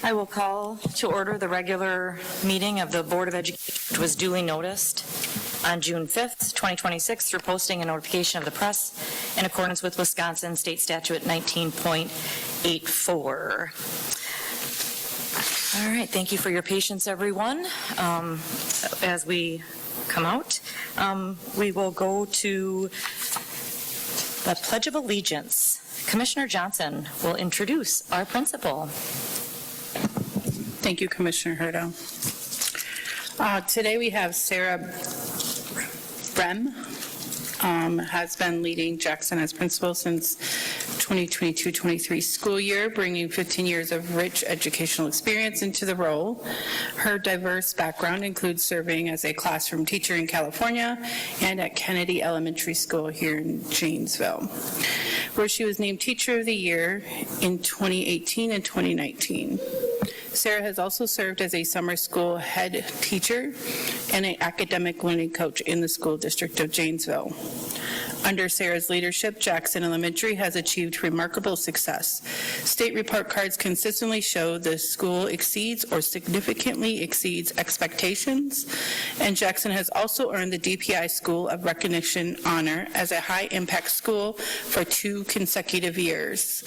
I will call to order the regular meeting of the Board of Education, which was duly noticed on June 5th, 2026, through posting and notification of the press in accordance with Wisconsin State Statute 19.84. All right, thank you for your patience, everyone. As we come out, we will go to the Pledge of Allegiance. Commissioner Johnson will introduce our principal. Thank you, Commissioner Hurdo. Today we have Sarah Brem, has been leading Jackson as principal since 2022-23 school year, bringing 15 years of rich educational experience into the role. Her diverse background includes serving as a classroom teacher in California and at Kennedy Elementary School here in Janesville, where she was named Teacher of the Year in 2018 and 2019. Sarah has also served as a summer school head teacher and an academic learning coach in the school district of Janesville. Under Sarah's leadership, Jackson Elementary has achieved remarkable success. State report cards consistently show the school exceeds or significantly exceeds expectations, and Jackson has also earned the DPI School of Recognition honor as a high-impact school for 2 consecutive years.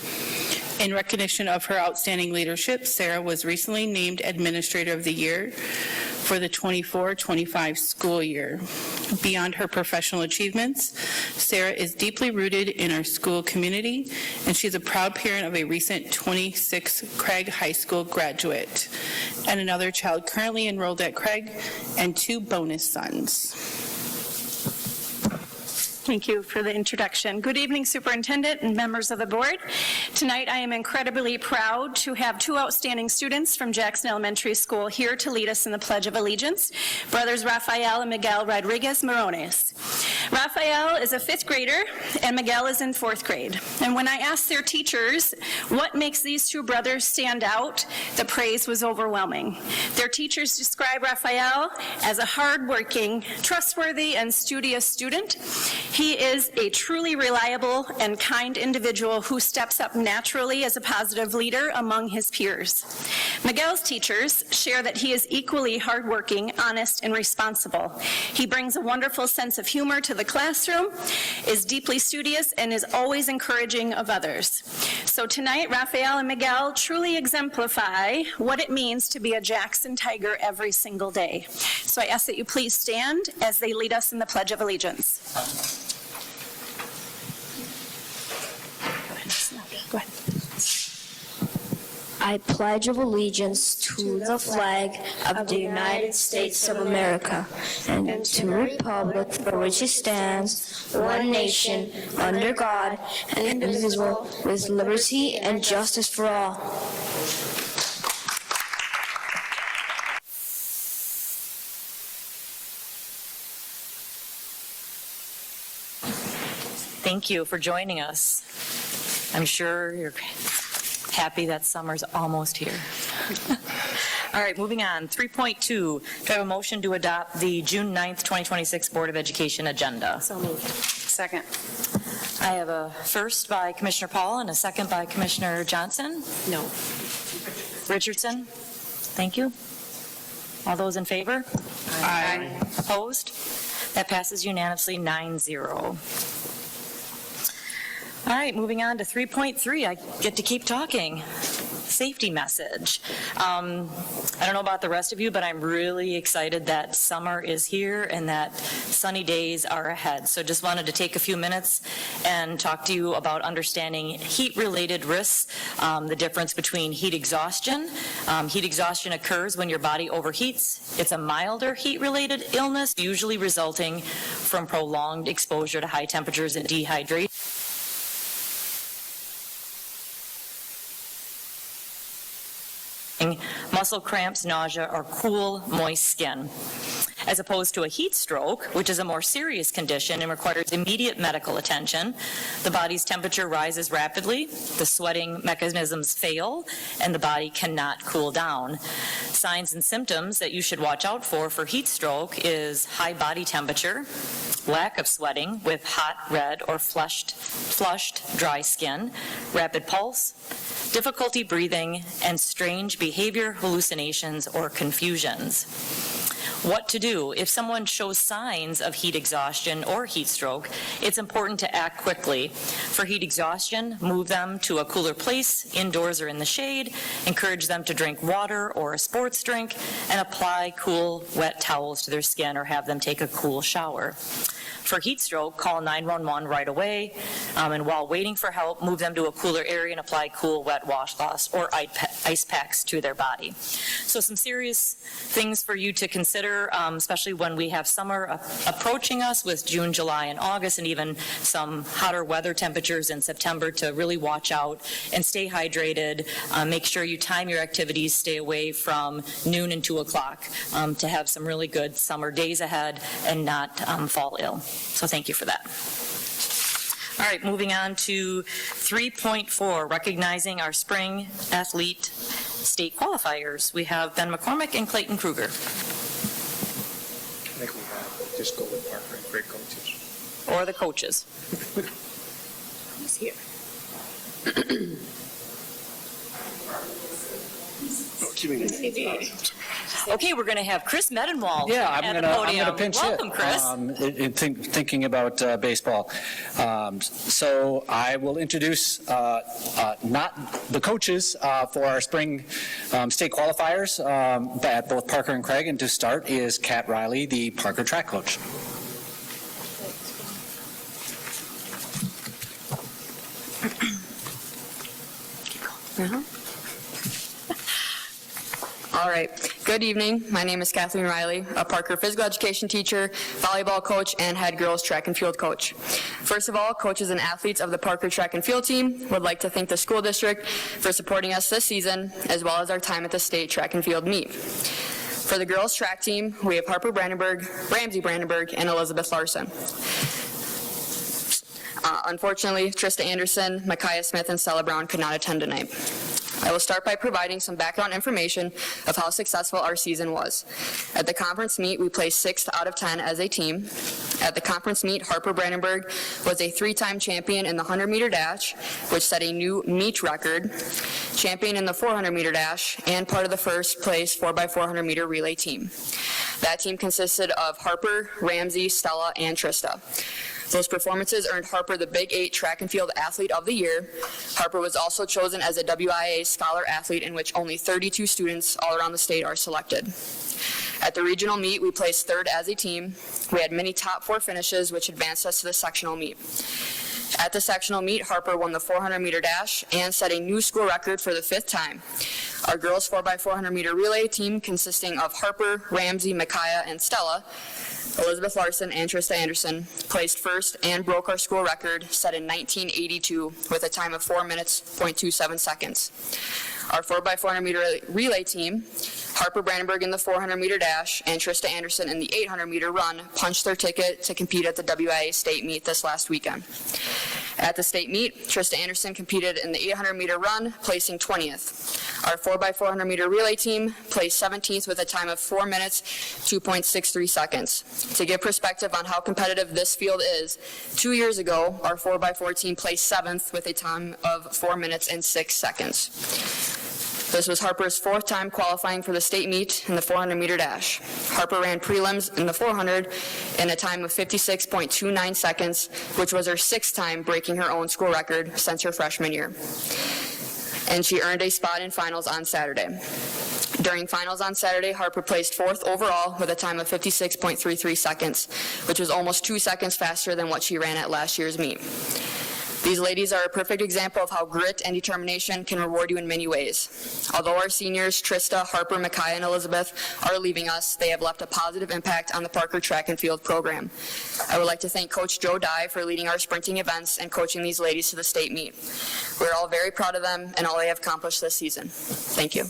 In recognition of her outstanding leadership, Sarah was recently named Administrator of the Year for the 24-25 school year. Beyond her professional achievements, Sarah is deeply rooted in our school community, and she's a proud parent of a recent 26 Craig High School graduate and another child currently enrolled at Craig and 2 bonus sons. Thank you for the introduction. Good evening, Superintendent and members of the board. Tonight, I am incredibly proud to have 2 outstanding students from Jackson Elementary School here to lead us in the Pledge of Allegiance, brothers Rafael and Miguel Rodriguez Morones. Rafael is a 5th grader and Miguel is in 4th grade. And when I asked their teachers what makes these 2 brothers stand out, the praise was overwhelming. Their teachers describe Rafael as a hardworking, trustworthy, and studious student. He is a truly reliable and kind individual who steps up naturally as a positive leader among his peers. Miguel's teachers share that he is equally hardworking, honest, and responsible. He brings a wonderful sense of humor to the classroom, is deeply studious, and is always encouraging of others. So tonight, Rafael and Miguel truly exemplify what it means to be a Jackson Tiger every single day. So I ask that you please stand as they lead us in the Pledge of Allegiance. Go ahead. I pledge allegiance to the flag of the United States of America and to the republic for which it stands, one nation, under God, and indivisible, with liberty and justice for all. Thank you for joining us. I'm sure you're happy that summer's almost here. All right, moving on. 3.2, do I have a motion to adopt the June 9th, 2026 Board of Education agenda? So moved. Second. I have a first by Commissioner Paul and a second by Commissioner Johnson. No. Richardson? Thank you. All those in favor? Aye. Opposed? That passes unanimously 9-0. All right, moving on to 3.3. I get to keep talking. Safety message. I don't know about the rest of you, but I'm really excited that summer is here and that sunny days are ahead. So just wanted to take a few minutes and talk to you about understanding heat-related risks, the difference between heat exhaustion. Heat exhaustion occurs when your body overheats. It's a milder heat-related illness, usually resulting from prolonged exposure to high temperatures and dehydration. Muscle cramps, nausea, or cool, moist skin, as opposed to a heat stroke, which is a more serious condition and requires immediate medical attention. The body's temperature rises rapidly, the sweating mechanisms fail, and the body cannot cool down. Signs and symptoms that you should watch out for heat stroke is high body temperature, lack of sweating with hot, red, or flushed, dry skin, rapid pulse, difficulty breathing, and strange behavior, hallucinations, or confusions. What to do? If someone shows signs of heat exhaustion or heat stroke, it's important to act quickly. For heat exhaustion, move them to a cooler place, indoors or in the shade, encourage them to drink water or a sports drink, and apply cool, wet towels to their skin or have them take a cool shower. For heat stroke, call 911 right away, and while waiting for help, move them to a cooler area and apply cool, wet washcloths or ice packs to their body. So some serious things for you to consider, especially when we have summer approaching us with June, July, and August, and even some hotter weather temperatures in September, to really watch out and stay hydrated. Make sure you time your activities, stay away from noon and 2 o'clock to have some really good summer days ahead and not fall ill. So thank you for that. All right, moving on to 3.4, recognizing our spring athlete state qualifiers. We have Ben McCormick and Clayton Kruger. I think we have just go with Parker and great coaches. Or the coaches. Who's here? Okay, we're going to have Chris Medenwald Yeah, at I'm the gonna podium. pinch Welcome, Chris. Thinking about baseball, so I will introduce not the coaches for our spring state qualifiers at both Parker and Craig. And to start is Kat Riley, the Parker track coach. All right. Good evening. My name is Kathleen Riley, a Parker physical education teacher, volleyball coach, and head girls track and field coach. First of all, coaches and athletes of the Parker track and field team would like to thank the school district for supporting us this season, as well as our time at the state track and field meet. For the girls track team, we have Harper Brandenburg, Ramsey Brandenburg, and Elizabeth Larson. Unfortunately, Trista Anderson, Micaiah Smith, and Stella Brown could not attend tonight. I will start by providing some background information of how successful our season was. At the conference meet, we placed 6th out of 10 as a team. At the conference meet, Harper Brandenburg was a 3-time champion in the 100-meter dash, which set a new meet record, champion in the 400-meter dash, and part of the first place 4x400-meter relay team. That team consisted of Harper, Ramsey, Stella, and Trista. Those performances earned Harper the Big 8 Track and Field Athlete of the Year. Harper was also chosen as a WIA Scholar Athlete, in which only 32 students all around the state are selected. At the regional meet, we placed 3rd as a team. We had many top 4 finishes, which advanced us to the sectional meet. At the sectional meet, Harper won the 400-meter dash and set a new school record for the 5th time. Our girls 4x400-meter relay team, consisting of Harper, Ramsey, Micaiah, and Stella, Elizabeth Larson and Trista Anderson, placed 1st and broke our school record set in 1982 with a time of 4 minutes, 0.27 seconds. Our 4x400-meter relay team, Harper Brandenburg in the 400-meter dash and Trista Anderson in the 800-meter run, punched their ticket to compete at the WIA state meet this last weekend. At the state meet, Trista Anderson competed in the 800-meter run, placing 20th. Our 4x400-meter relay team placed 17th with a time of 4 minutes, 2.63 seconds. To give perspective on how competitive this field is, 2 years ago, our 4x4 team placed 7th with a time of 4 minutes and 6 seconds. This was Harper's 4th time qualifying for the state meet in the 400-meter dash. Harper ran prelims in the 400 in a time of 56.29 seconds, which was her 6th time breaking her own school record since her freshman year. And she earned a spot in finals on Saturday. During finals on Saturday, Harper placed 4th overall with a time of 56.33 seconds, which was almost 2 seconds faster than what she ran at last year's meet. These ladies are a perfect example of how grit and determination can reward you in many ways. Although our seniors, Trista, Harper, Micaiah, and Elizabeth, are leaving us, they have left a positive impact on the Parker track and field program. I would like to thank Coach Joe Dye for leading our sprinting events and coaching these ladies to the state meet. We're all very proud of them and all they have accomplished this season. Thank you.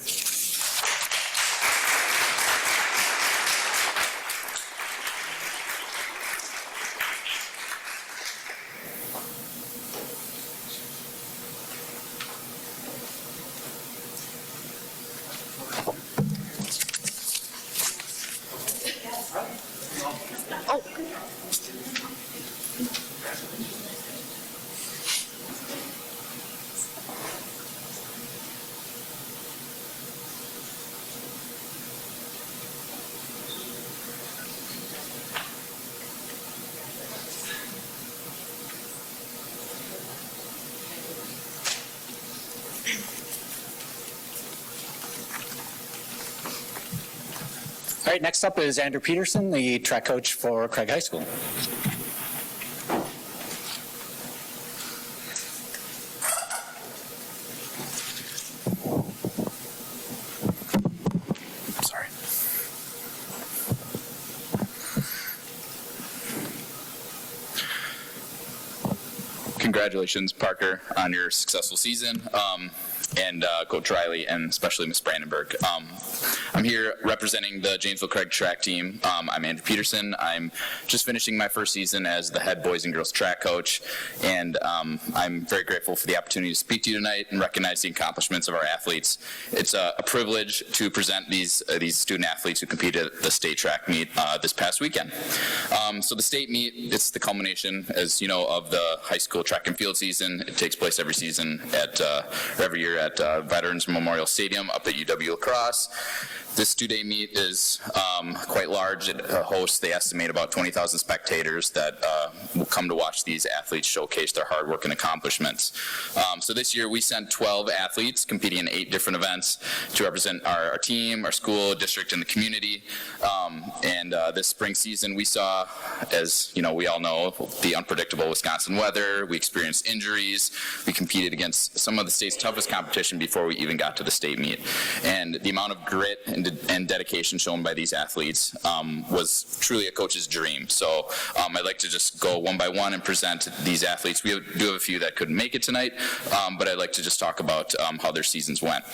All right, next up is Andrew Peterson, the track coach for Craig High School. Sorry. Congratulations, Parker, on your successful season, and Coach Riley, and especially Ms. Brandenburg. I'm here representing the Janesville Craig track team. I'm Andrew Peterson. I'm just finishing my first season as the head boys and girls track coach, and I'm very grateful for the opportunity to speak to you tonight and recognize the accomplishments of our athletes. It's a privilege to present these student athletes who competed at the state track meet this past weekend. So the state meet, it's the culmination, as you know, of the high school track and field season. It takes place every season every year at Veterans Memorial Stadium up at UW La Crosse. This two-day meet is quite large. It hosts, they estimate, about 20,000 spectators that will come to watch these athletes showcase their hard work and accomplishments. So this year we sent 12 athletes competing in 8 different events to represent our team, our school, district, and the community. And this spring season we saw, as you know, we all know, the unpredictable Wisconsin weather. We experienced injuries. We competed against some of the state's toughest competition before we even got to the state meet. And the amount of grit and dedication shown by these athletes was truly a coach's dream. So I'd like to just go one by one and present these athletes. We do have a few that couldn't make it tonight, but I'd like to just talk about how their seasons went.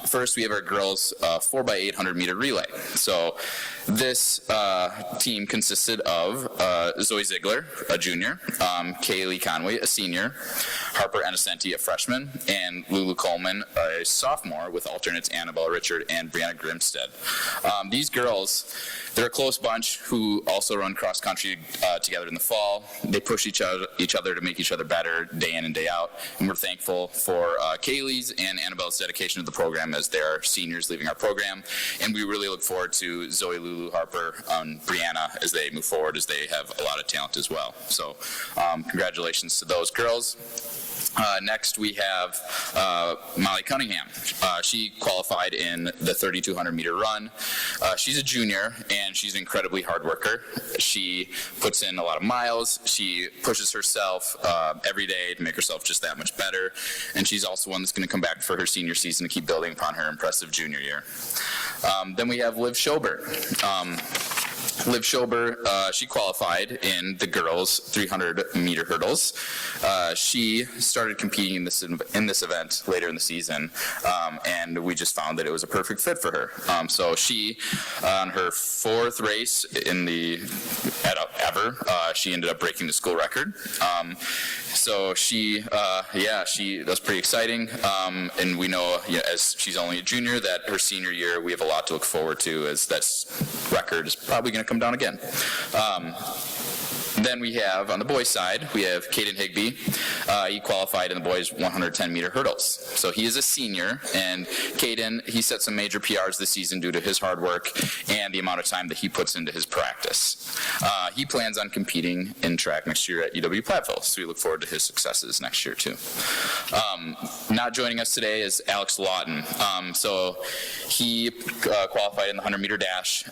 First, we have our girls 4x800 meter relay. So this team consisted of Zoe Ziegler, a junior, Kaylee Conway, a senior, Harper Innocenti, a freshman, and Lulu Coleman, a sophomore, with alternates Annabelle Richard and Brianna Grimstead. These girls, they're a close bunch who also run cross country together in the fall. They push each other to make each other better day in and day out. And we're thankful for Kaylee's and Annabelle's dedication to the program as they're seniors leaving our program. And we really look forward to Zoe, Lulu, Harper, and Brianna as they move forward, as they have a lot of talent as well. So congratulations to those girls. Next, we have Molly Cunningham. She qualified in the 3,200 meter run. She's a junior, and she's an incredibly hard worker. She puts in a lot of miles. She pushes herself every day to make herself just that much better. And she's also one that's going to come back for her senior season to keep building upon her impressive junior year. Then we have Liv Schober. Liv Schober, she qualified in the girls' 300-meter hurdles. She started competing in this event later in the season, and we just found that it was a perfect fit for her. So she, on her 4th race ever, she ended up breaking the school record. So she, that's pretty exciting. And we know, as she's only a junior, that her senior year we have a lot to look forward to, as that record is probably going to come down again. Then we have, on the boys' side, we have Caden Higbee. He qualified in the boys' 110-meter hurdles. So he is a senior, and Caden, he set some major PRs this season due to his hard work and the amount of time that he puts into his practice. He plans on competing in track next year at UW-Platteville, so we look forward to his successes next year, too. Not joining us today is Alex Lawton. So he qualified in the 100-meter dash.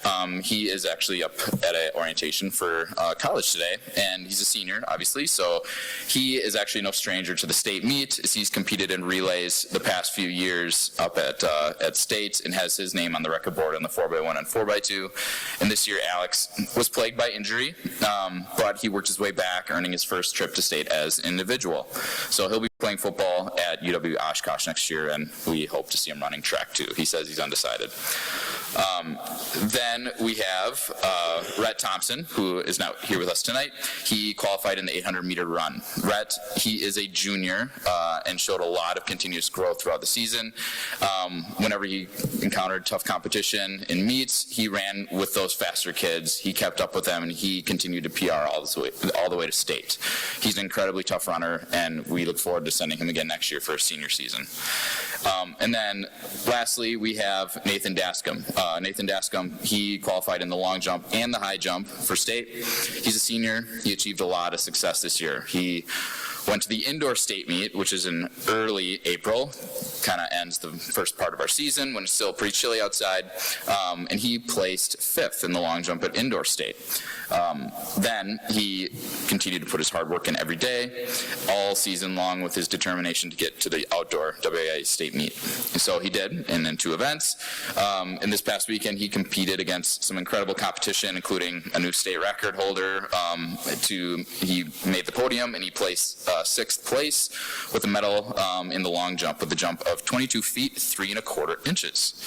He is actually up at an orientation for college today, and he's a senior, obviously, so he is actually no stranger to the state meet, as he's competed in relays the past few years up at state and has his name on the record board on the 4x1 and 4x2. And this year, Alex was plagued by injury, but he worked his way back, earning his first trip to state as an individual. So he'll be playing football at UW Oshkosh next year, and we hope to see him running track too. He says he's undecided. Then we have Rhett Thompson, who is now here with us tonight. He qualified in the 800-meter run. Rhett, he is a junior and showed a lot of continuous growth throughout the season. Whenever he encountered tough competition in meets, he ran with those faster kids. He kept up with them, and he continued to PR all the way to state. He's an incredibly tough runner, and we look forward to sending him again next year for his senior season. And then lastly, we have Nathan Dascom. Nathan Dascom, he qualified in the long jump and the high jump for state. He's a senior. He achieved a lot of success this year. He Went to the indoor state meet, which is in early April, kind of ends the first part of our season when it's still pretty chilly outside, and he placed 5th in the long jump at indoor state. Then he continued to put his hard work in every day, all season long, with his determination to get to the outdoor WIA state meet. And so he did, and then 2 events. And this past weekend, he competed against some incredible competition, including a new state record holder. He made the podium, and he placed 6th place with a medal in the long jump, with a jump of 22 feet, 3 1/4 inches.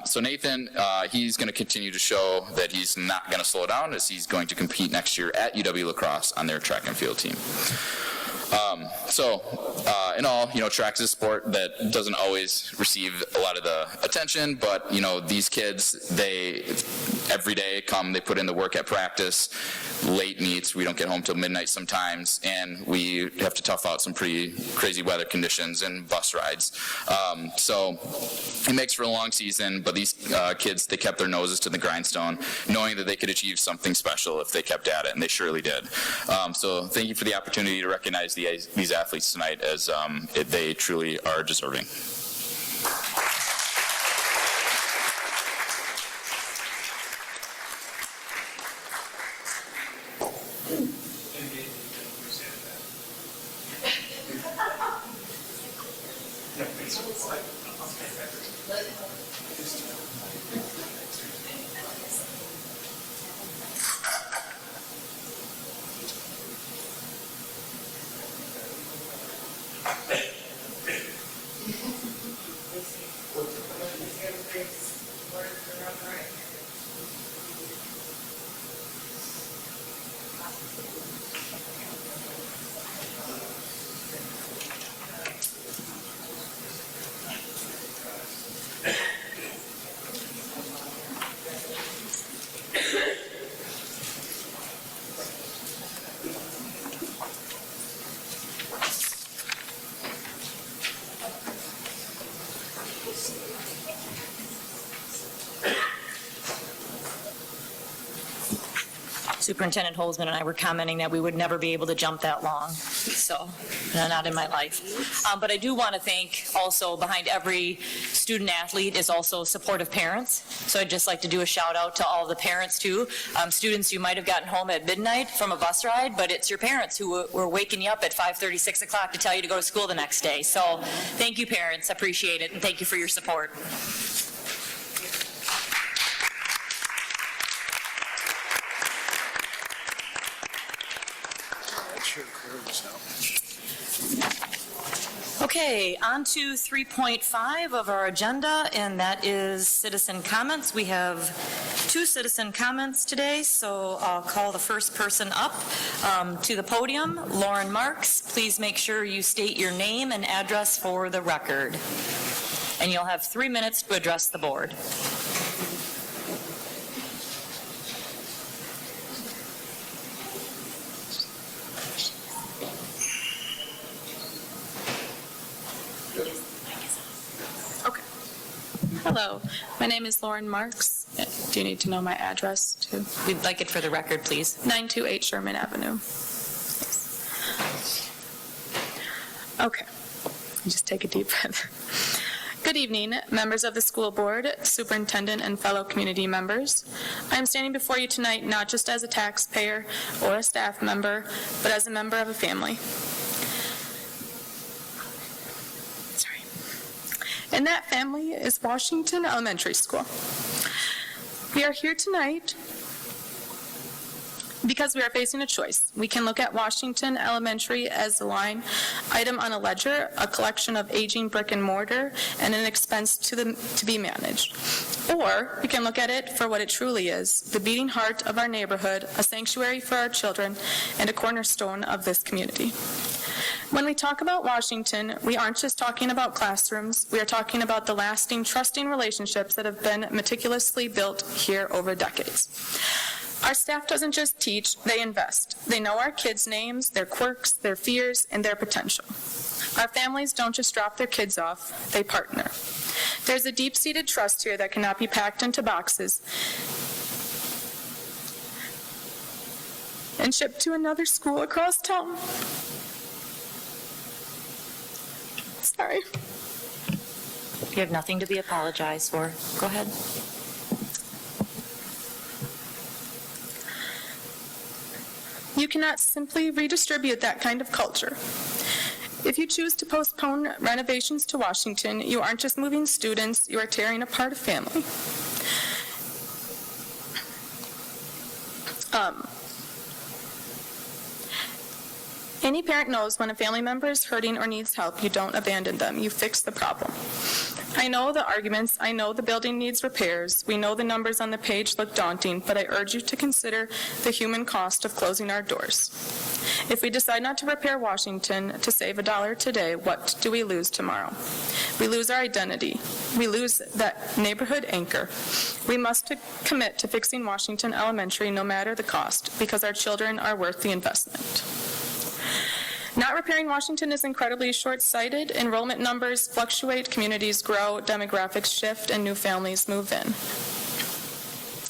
So Nathan, he's going to continue to show that he's not going to slow down, as he's going to compete next year at UW La Crosse on their track and field team. In all, track is a sport that doesn't always receive a lot of the attention, but, these kids, they every day they put in the work at practice, late meets, we don't get home till midnight sometimes, and we have to tough out some pretty crazy weather conditions and bus rides. So it makes for a long season, but these kids, they kept their noses to the grindstone, knowing that they could achieve something special if they kept at it, and they surely did. So thank you for the opportunity to recognize these athletes tonight, as they truly are deserving. Superintendent Holzman and I were commenting that we would never be able to jump that long, so not in my life. But I do want to thank also, behind every student athlete is also supportive parents. So I'd just like to do a shout out to all the parents too. Students, you might have gotten home at midnight from a bus ride, but it's your parents who were waking you up at 5:30, 6 o'clock to tell you to go to school the next day. So thank you, parents, appreciate it, and thank you for your support. Okay, on to 3.5 of our agenda, and that is citizen comments. We have 2 citizen comments today, so I'll call the first person up to the podium, Lauren Marks. Please make sure you state your name and address for the record. And you'll have 3 minutes to address the board. Hello, my name is Lauren Marks. Do you need to know my address too? We'd like it for the record, please. 928 Sherman Avenue. Okay, just take a deep breath. Good evening, members of the school board, superintendent, and fellow community members. I am standing before you tonight not just as a taxpayer or a staff member, but as a member of a family. And that family is Washington Elementary School. We are here tonight because we are facing a choice. We can look at Washington Elementary as a line item on a ledger, a collection of aging brick and mortar, and an expense to be managed. Or we can look at it for what it truly is, the beating heart of our neighborhood, a sanctuary for our children, and a cornerstone of this community. When we talk about Washington, we aren't just talking about classrooms. We are talking about the lasting, trusting relationships that have been meticulously built here over decades. Our staff doesn't just teach, they invest. They know our kids' names, their quirks, their fears, and their potential. Our families don't just drop their kids off, they partner. There's a deep-seated trust here that cannot be packed into boxes and shipped to another school across town. Sorry. You have nothing to be apologized for. Go ahead. You cannot simply redistribute that kind of culture. If you choose to postpone renovations to Washington, you aren't just moving students, you are tearing apart a family. Any parent knows when a family member is hurting or needs help, you don't abandon them, you fix the problem. I know the arguments, I know the building needs repairs, we know the numbers on the page look daunting, but I urge you to consider the human cost of closing our doors. If we decide not to repair Washington to save $1 today, what do we lose tomorrow? We lose our identity. We lose that neighborhood anchor. We must commit to fixing Washington Elementary no matter the cost, because our children are worth the investment. Not repairing Washington is incredibly short-sighted. Enrollment numbers fluctuate, communities grow, demographics shift, and new families move in.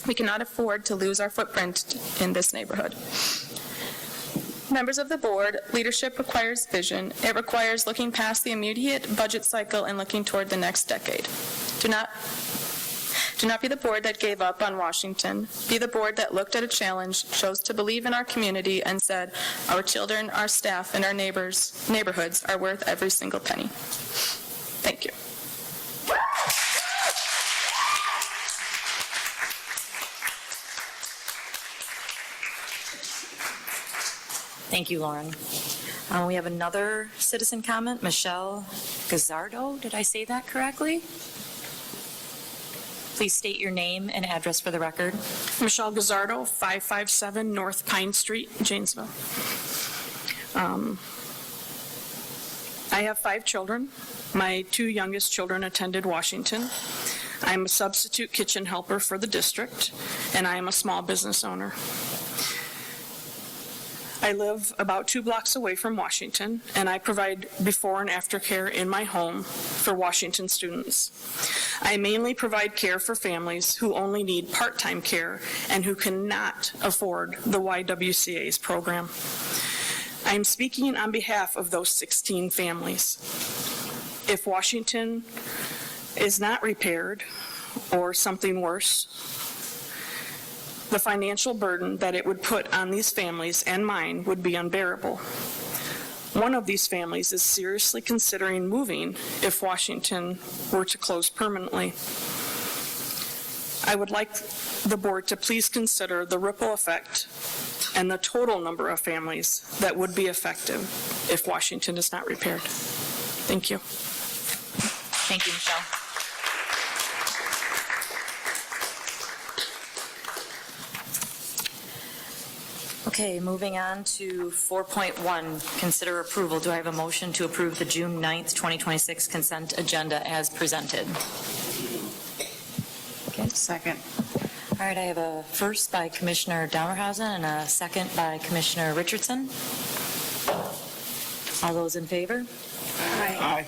We cannot afford to lose our footprint in this neighborhood. Members of the board, leadership requires vision. It requires looking past the immediate budget cycle and looking toward the next decade. Do not be the board that gave up on Washington. Be the board that looked at a challenge, chose to believe in our community, and said, our children, our staff, and our neighborhoods are worth every single penny. Thank you. Thank you, Lauren. We have another citizen comment, Michelle Gazzardo. Did I say that correctly? Please state your name and address for the record. Michelle Gazzardo, 557 North Pine Street, Janesville. I have 5 children. My 2 youngest children attended Washington. I'm a substitute kitchen helper for the district, and I am a small business owner. I live about 2 blocks away from Washington, and I provide before and after care in my home for Washington students. I mainly provide care for families who only need part-time care and who cannot afford the YWCA's program. I am speaking on behalf of those 16 families. If Washington is not repaired, or something worse, the financial burden that it would put on these families and mine would be unbearable. One of these families is seriously considering moving if Washington were to close permanently. I would like the board to please consider the ripple effect and the total number of families that would be affected if Washington is not repaired. Thank you. Thank you, Michelle. Okay, moving on to 4.1, consider approval. Do I have a motion to approve the June 9th, 2026 consent agenda as presented? Okay. Second. All right, I have a first by Commissioner Downerhausen and a second by Commissioner Richardson. All those in favor? Aye.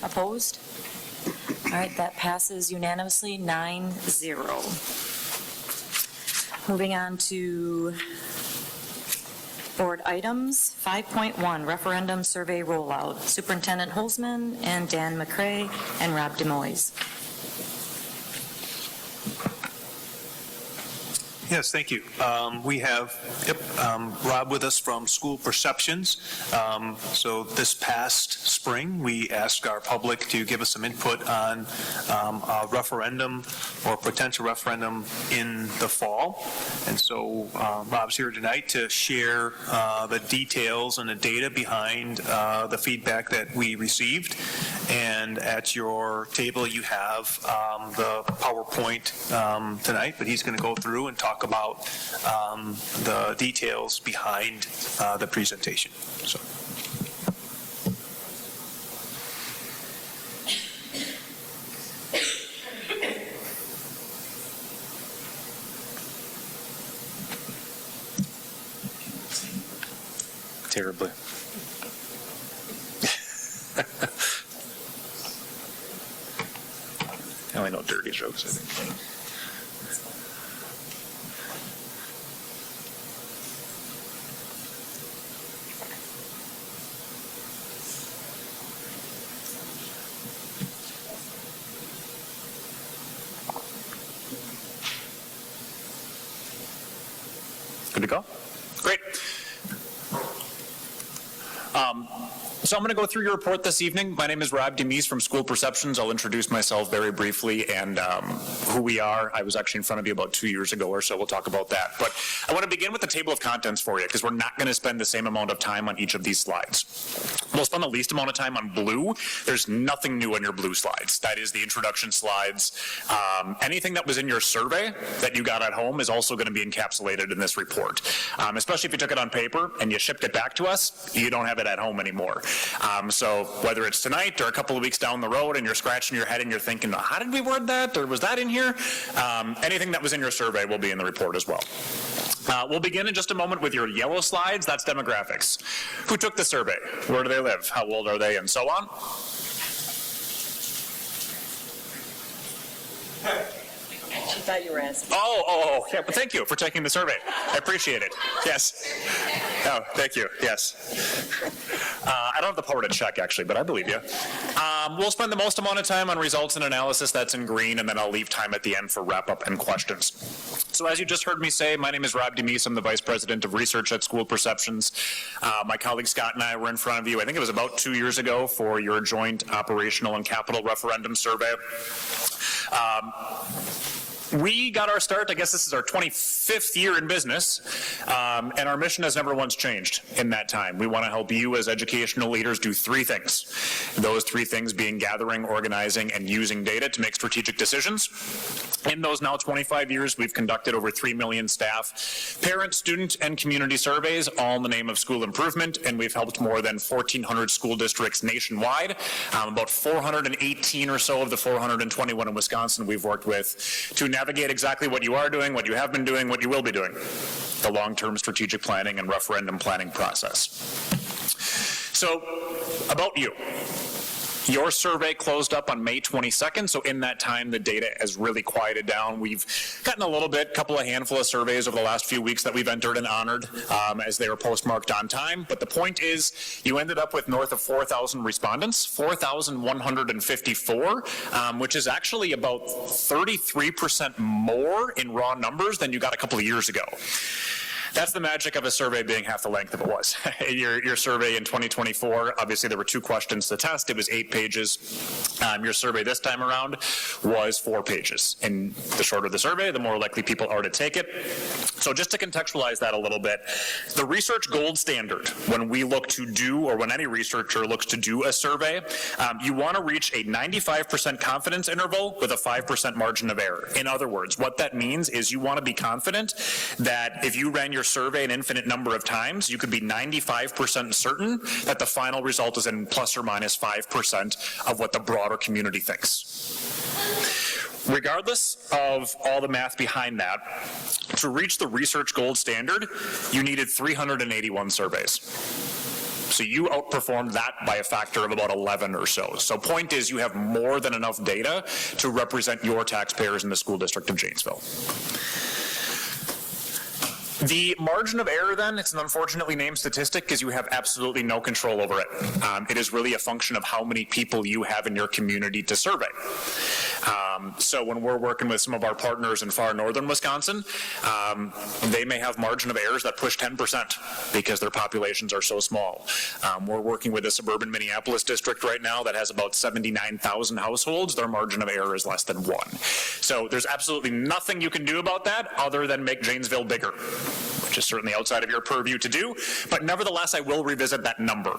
Opposed? All right, that passes unanimously 9-0. Moving on to board items, 5.1, referendum survey rollout. Superintendent Holzman and Dan McCray and Rob Demoise. Yes, thank you. We have Rob with us from School Perceptions. So this past spring, we asked our public to give us some input on a referendum or potential referendum in the fall. And so Rob's here tonight to share the details and the data behind the feedback that we received. And at your table, you have the PowerPoint tonight, but he's going to go through and talk about the details behind the presentation. So. Terribly. I only know dirty jokes, I think. Good to go? Great. So I'm going to go through your report this evening. My name is Rob Demise from School Perceptions. I'll introduce myself very briefly and who we are. I was actually in front of you about 2 years ago or so. We'll talk about that. But I want to begin with the table of contents for you because we're not going to spend the same amount of time on each of these slides. We'll spend the least amount of time on blue. There's nothing new on your blue slides. That is the introduction slides. Anything that was in your survey that you got at home is also going to be encapsulated in this report. Especially if you took it on paper and you shipped it back to us, you don't have it at home anymore. So whether it's tonight or a couple of weeks down the road and you're scratching your head and you're thinking, how did we word that? Or was that in here? Anything that was in your survey will be in the report as well. We'll begin in just a moment with your yellow slides. That's demographics. Who took the survey? Where do they live? How old are they? And so on. She thought you were asking. Yeah, but thank you for taking the survey. I appreciate it. Yes. Oh, thank you. Yes. I don't have the power to check, actually, but I believe you. We'll spend the most amount of time on results and analysis. That's in green, and then I'll leave time at the end for wrap-up and questions. So as you just heard me say, my name is Rob Demise. I'm the Vice President of Research at School Perceptions. My colleague Scott and I were in front of you, I think it was about 2 years ago, for your joint operational and capital referendum survey. We got our start, I guess this is our 25th year in business, and our mission has never once changed in that time. We want to help you as educational leaders do three things. Those three things being gathering, organizing, and using data to make strategic decisions. In those now 25 years, we've conducted over 3 million staff, parent, student, and community surveys, all in the name of school improvement, and we've helped more than 1,400 school districts nationwide. About 418 or so of the 421 in Wisconsin we've worked with to navigate exactly what you are doing, what you have been doing, what you will be doing, the long-term strategic planning and referendum planning process. So, about you. Your survey closed up on May 22nd, so in that time, the data has really quieted down. We've gotten a little bit, a handful of surveys over the last few weeks that we've entered and honored as they were postmarked on time. But the point is, you ended up with north of 4,000 respondents, 4,154, which is actually about 33% more in raw numbers than you got a couple of years ago. That's the magic of a survey being half the length of it was. Your survey in 2024, obviously there were 2 questions to test. It was 8 pages. Your survey this time around was 4 pages. And the shorter the survey, the more likely people are to take it. So just to contextualize that a little bit, the research gold standard, when we look to do, or when any researcher looks to do a survey, you want to reach a 95% confidence interval with a 5% margin of error. In other words, what that means is you want to be confident that if you ran your survey an infinite number of times, you could be 95% certain that the final result is in plus or minus 5% of what the broader community thinks. Regardless of all the math behind that, to reach the research gold standard, you needed 381 surveys. So you outperformed that by a factor of about 11 or so. So point is, you have more than enough data to represent your taxpayers in the school district of Janesville. The margin of error, then, it's an unfortunately named statistic because you have absolutely no control over it. It is really a function of how many people you have in your community to survey. So when we're working with some of our partners in far northern Wisconsin, they may have margin of errors that push 10% because their populations are so small. We're working with a suburban Minneapolis district right now that has about 79,000 households. Their margin of error is less than 1. So there's absolutely nothing you can do about that other than make Janesville bigger, which is certainly outside of your purview to do, but nevertheless, I will revisit that number.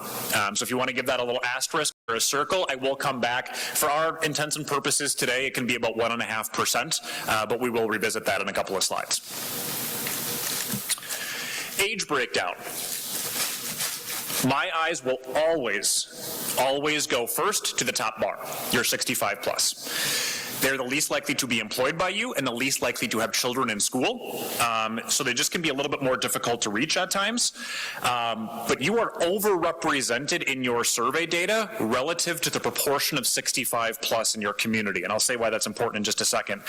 So if you want to give that a little asterisk or a circle, I will come back. For our intents and purposes today, it can be about 1.5%, but we will revisit that in a couple of slides. Age breakdown. My eyes will always go first to the top bar, you're 65 plus. They're the least likely to be employed by you and the least likely to have children in school. So they just can be a little bit more difficult to reach at times. But you are overrepresented in your survey data relative to the proportion of 65 plus in your community. And I'll say why that's important in just a second.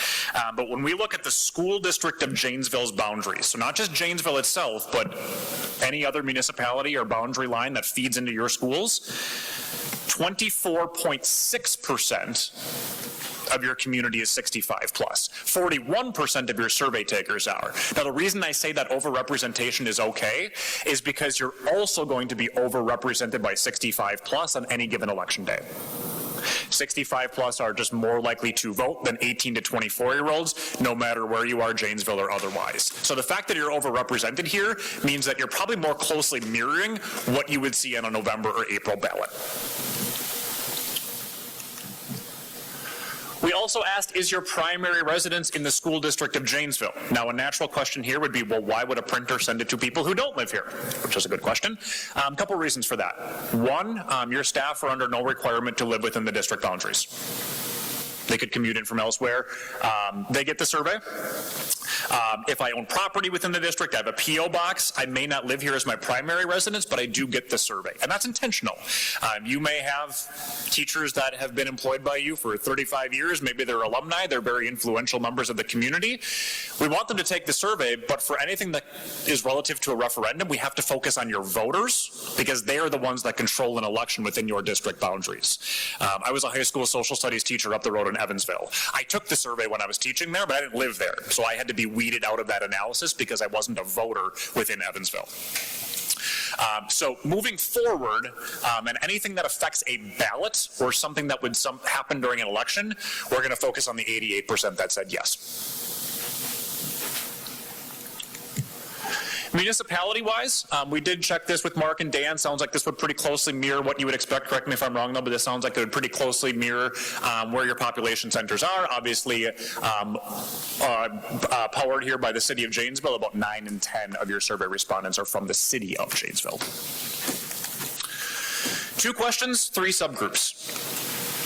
But when we look at the school district of Janesville's boundaries, so not just Janesville itself, but any other municipality or boundary line that feeds into your schools, 24.6% of your community is 65 plus. 41% of your survey takers are. Now, the reason I say that overrepresentation is okay is because you're also going to be overrepresented by 65 plus on any given election day. 65 plus are just more likely to vote than 18 to 24-year-olds, no matter where you are, Janesville or otherwise. So the fact that you're overrepresented here means that you're probably more closely mirroring what you would see on a November or April ballot. We also asked, is your primary residence in the school district of Janesville? Now, a natural question here would be, well, why would a printer send it to people who don't live here? Which is a good question. A couple reasons for that. One, your staff are under no requirement to live within the district boundaries. They could commute in from elsewhere. They get the survey. If I own property within the district, I have a P.O. box. I may not live here as my primary residence, but I do get the survey. And that's intentional. You may have teachers that have been employed by you for 35 years. Maybe they're alumni. They're very influential members of the community. We want them to take the survey, but for anything that is relative to a referendum, we have to focus on your voters because they are the ones that control an election within your district boundaries. I was a high school social studies teacher up the road in Evansville. I took the survey when I was teaching there, but I didn't live there. So I had to be weeded out of that analysis because I wasn't a voter within Evansville. So moving forward, and anything that affects a ballot or something that would happen during an election, we're going to focus on the 88% that said yes. Municipality-wise, we did check this with Mark and Dan. Sounds like this would pretty closely mirror what you would expect. Correct me if I'm wrong, though, but this sounds like it would pretty closely mirror where your population centers are. Obviously, powered here by the city of Janesville, about 9 in 10 of your survey respondents are from the city of Janesville. 2 questions, 3 subgroups.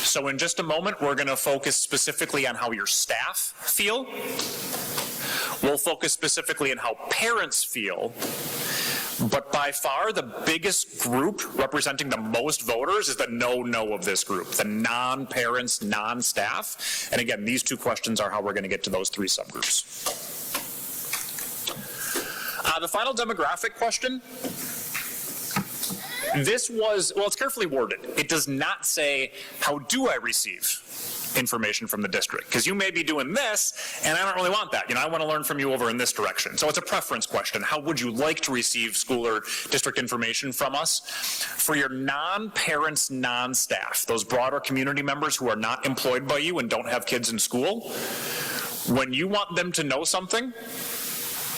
So in just a moment, we're going to focus specifically on how your staff feel. We'll focus specifically on how parents feel, but by far the biggest group representing the most voters is the no of this group, the non-parents, non-staff. And again, these 2 questions are how we're going to get to those 3 subgroups. The final demographic question. This was, well, it's carefully worded. It does not say, how do I receive information from the district? Because you may be doing this, and I don't really want that. I want to learn from you over in this direction. So it's a preference question. How would you like to receive school or district information from us? For your non-parents, non-staff, those broader community members who are not employed by you and don't have kids in school, when you want them to know something,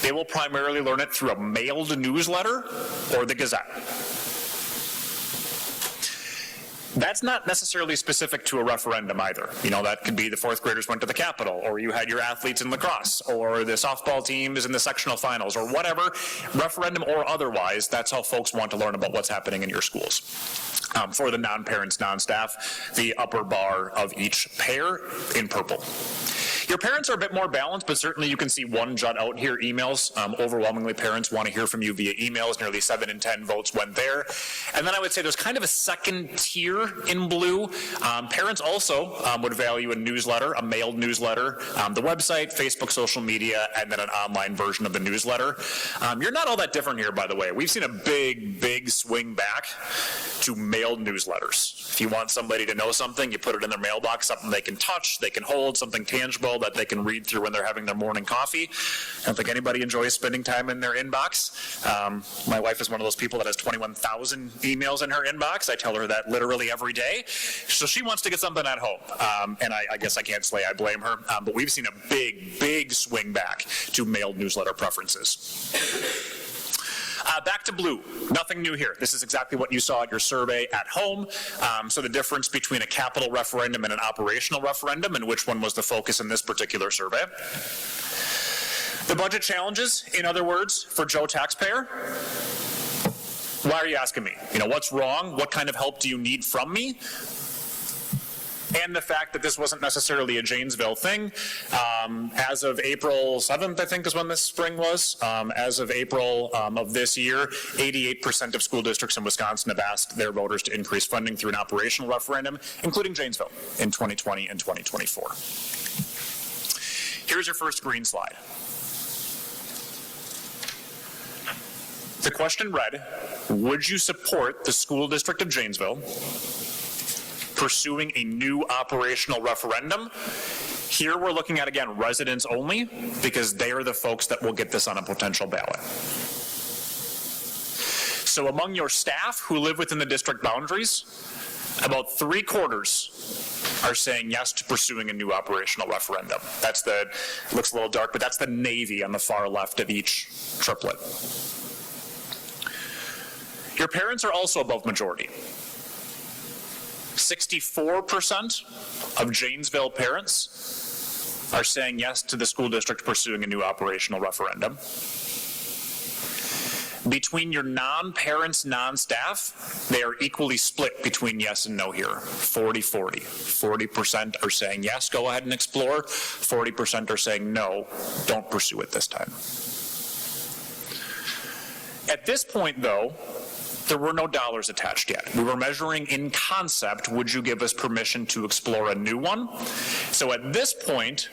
they will primarily learn it through a mailed newsletter or the Gazette. That's not necessarily specific to a referendum either. That could be the 4th graders went to the Capitol, or you had your athletes in lacrosse, or the softball team is in the sectional finals, or whatever, referendum or otherwise, that's how folks want to learn about what's happening in your schools. For the non-parents, non-staff, the upper bar of each pair in purple. Your parents are a bit more balanced, but certainly you can see one jut out here, emails. Overwhelmingly, parents want to hear from you via emails. Nearly 7 in 10 votes went there. And then I would say there's kind of a second tier in blue. Parents also would value a newsletter, a mailed newsletter, the website, Facebook, social media, and then an online version of the newsletter. You're not all that different here, by the way. We've seen a big swing back to mailed newsletters. If you want somebody to know something, you put it in their mailbox, something they can touch, they can hold, something tangible that they can read through when they're having their morning coffee. I don't think anybody enjoys spending time in their inbox. My wife is one of those people that has 21,000 emails in her inbox. I tell her that literally every day. So she wants to get something at home. And I guess I can't say I blame her. But we've seen a big swing back to mailed newsletter preferences. Back to blue, nothing new here. This is exactly what you saw at your survey at home. So the difference between a capital referendum and an operational referendum, and which one was the focus in this particular survey. The budget challenges, in other words, for Joe taxpayer. Why are you asking me? What's wrong? What kind of help do you need from me? And the fact that this wasn't necessarily a Janesville thing. As of April 7th, I think is when this spring was, as of April of this year, 88% of school districts in Wisconsin have asked their voters to increase funding through an operational referendum, including Janesville in 2020 and 2024. Here's your first green slide. The question read, would you support the school district of Janesville pursuing a new operational referendum. Here we're looking at, again, residents only, because they are the folks that will get this on a potential ballot. So among your staff who live within the district boundaries, about 3/4 are saying yes to pursuing a new operational referendum. That's the, looks a little dark, but that's the navy on the far left of each triplet. Your parents are also above majority. 64% of Janesville parents are saying yes to the school district pursuing a new operational referendum. Between your non-parents, non-staff, they are equally split between yes and no here, 40-40. 40% are saying yes, go ahead and explore. 40% are saying no, don't pursue it this time. At this point, though, there were no dollars attached yet. We were measuring in concept, would you give us permission to explore a new one? So at this point,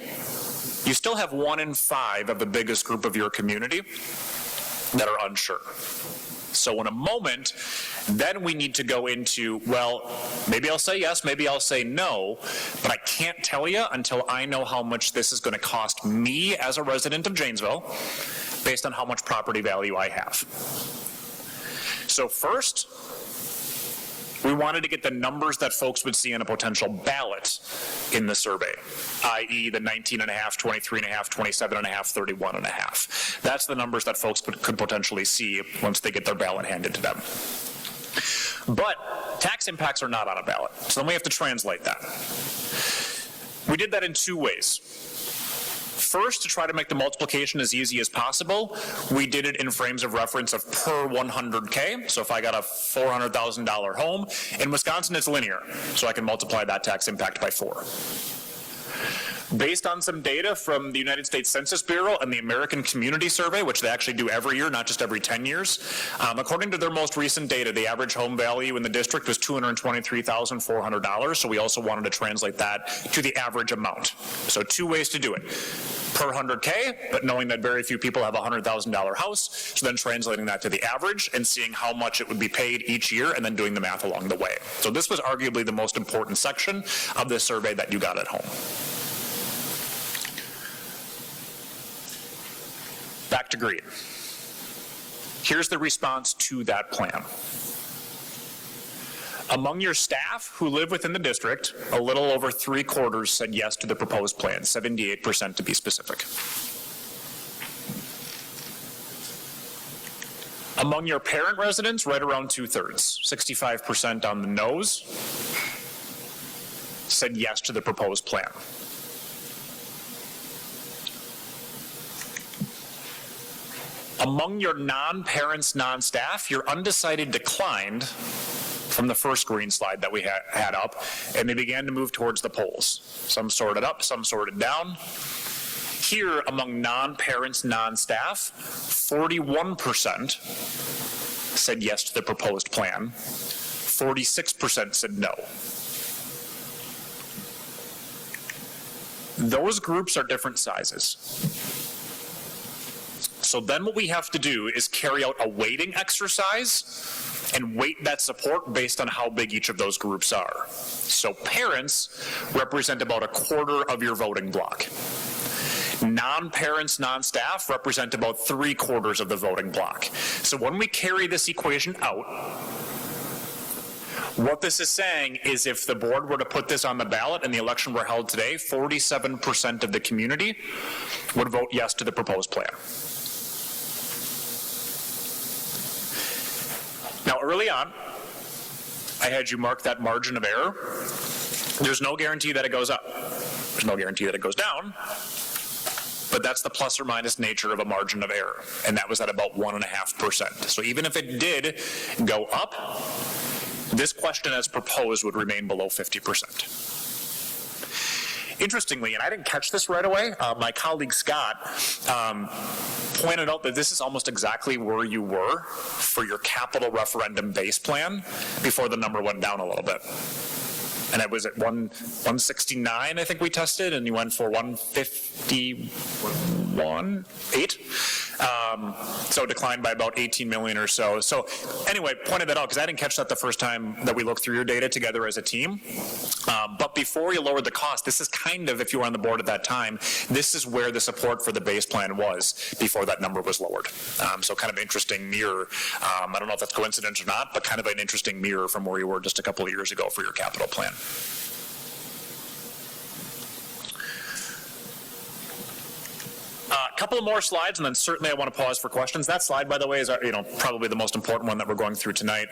you still have 1 in 5 of the biggest group of your community that are unsure. So in a moment, then we need to go into, well, maybe I'll say yes, maybe I'll say no, but I can't tell you until I know how much this is going to cost me as a resident of Janesville based on how much property value I have. So first, we wanted to get the numbers that folks would see in a potential ballot in the survey, i.e. the 19.5, 23.5, 27.5, 31.5. That's the numbers that folks could potentially see once they get their ballot handed to them. But tax impacts are not on a ballot, so then we have to translate that. We did that in 2 ways. First, to try to make the multiplication as easy as possible, we did it in frames of reference of per 100K. So if I got a $400,000 home, in Wisconsin it's linear, so I can multiply that tax impact by 4. Based on some data from the United States Census Bureau and the American Community Survey, which they actually do every year, not just every 10 years, according to their most recent data, the average home value in the district was $223,400, so we also wanted to translate that to the average amount. So 2 ways to do it. Per 100K, but knowing that very few people have a $100,000 house, so then translating that to the average and seeing how much it would be paid each year and then doing the math along the way. So this was arguably the most important section of this survey that you got at home. Back to green. Here's the response to that plan. Among your staff who live within the district, a little over 3/4 said yes to the proposed plan, 78% to be specific. Among your parent residents, right around 2/3, 65% on the no's, said yes to the proposed plan. Among your non-parents, non-staff, your undecided declined from the first green slide that we had up, and they began to move towards the polls. Some sorted up, some sorted down. Here, among non-parents, non-staff, 41% said yes to the proposed plan. 46% said no. Those groups are different sizes. So then what we have to do is carry out a weighting exercise and weight that support based on how big each of those groups are. So parents represent about 1/4 of your voting block. Non-parents, non-staff represent about 3/4 of the voting block. So when we carry this equation out, what this is saying is if the board were to put this on the ballot and the election were held today, 47% of the community would vote yes to the proposed plan. Now, early on, I had you mark that margin of error. There's no guarantee that it goes up. There's no guarantee that it goes down, but that's the plus or minus nature of a margin of error, and that was at about 1.5%. So even if it did go up, this question as proposed would remain below 50%. Interestingly, and I didn't catch this right away, my colleague Scott pointed out that this is almost exactly where you were for your capital referendum base plan before the number went down a little bit. And it was at 169, I think we tested, and you went for 151.8. So it declined by about 18 million or so. So anyway, pointed that out because I didn't catch that the first time that we looked through your data together as a team. But before you lowered the cost, this is kind of, if you were on the board at that time, this is where the support for the base plan was before that number was lowered. So kind of interesting mirror. I don't know if that's coincidence or not, but kind of an interesting mirror from where you were just a couple of years ago for your capital plan. A couple of more slides, and then certainly I want to pause for questions. That slide, by the way, is probably the most important one that we're going through tonight.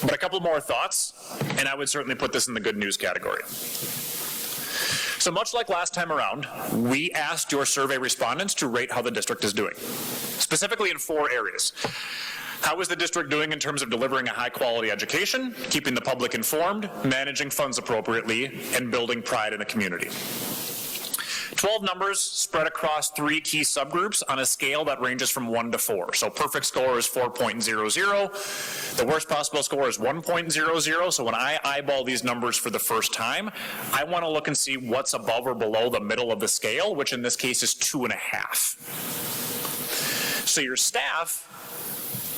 But a couple more thoughts, and I would certainly put this in the good news category. So much like last time around, we asked your survey respondents to rate how the district is doing, specifically in 4 areas. How is the district doing in terms of delivering a high-quality education, keeping the public informed, managing funds appropriately, and building pride in the community? 12 numbers spread across 3 key subgroups on a scale that ranges from 1 to 4. So perfect score is 4.00. The worst possible score is 1.00. So when I eyeball these numbers for the first time, I want to look and see what's above or below the middle of the scale, which in this case is 2.5. So your staff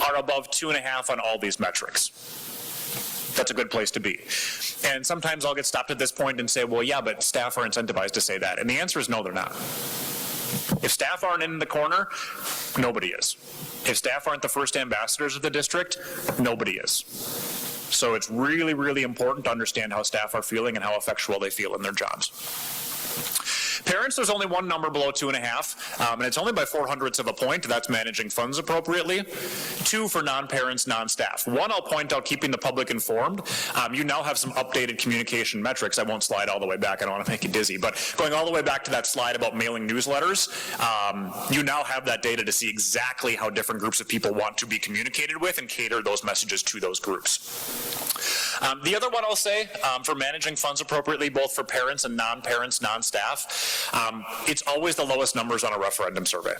are above 2.5 on all these metrics. That's a good place to be. And sometimes I'll get stopped at this point and say, well, yeah, but staff are incentivized to say that. And the answer is no, they're not. If staff aren't in the corner, nobody is. If staff aren't the first ambassadors of the district, nobody is. So it's really, really important to understand how staff are feeling and how effectual they feel in their jobs. Parents, there's only one number below 2.5, and it's only by 0.04 of a point. That's managing funds appropriately. 2 for non-parents, non-staff. 1, I'll point out keeping the public informed. You now have some updated communication metrics. I won't slide all the way back. I don't want to make you dizzy, but going all the way back to that slide about mailing newsletters, you now have that data to see exactly how different groups of people want to be communicated with and cater those messages to those groups. The other one I'll say, for managing funds appropriately, both for parents and non-parents, non-staff, it's always the lowest numbers on a referendum survey.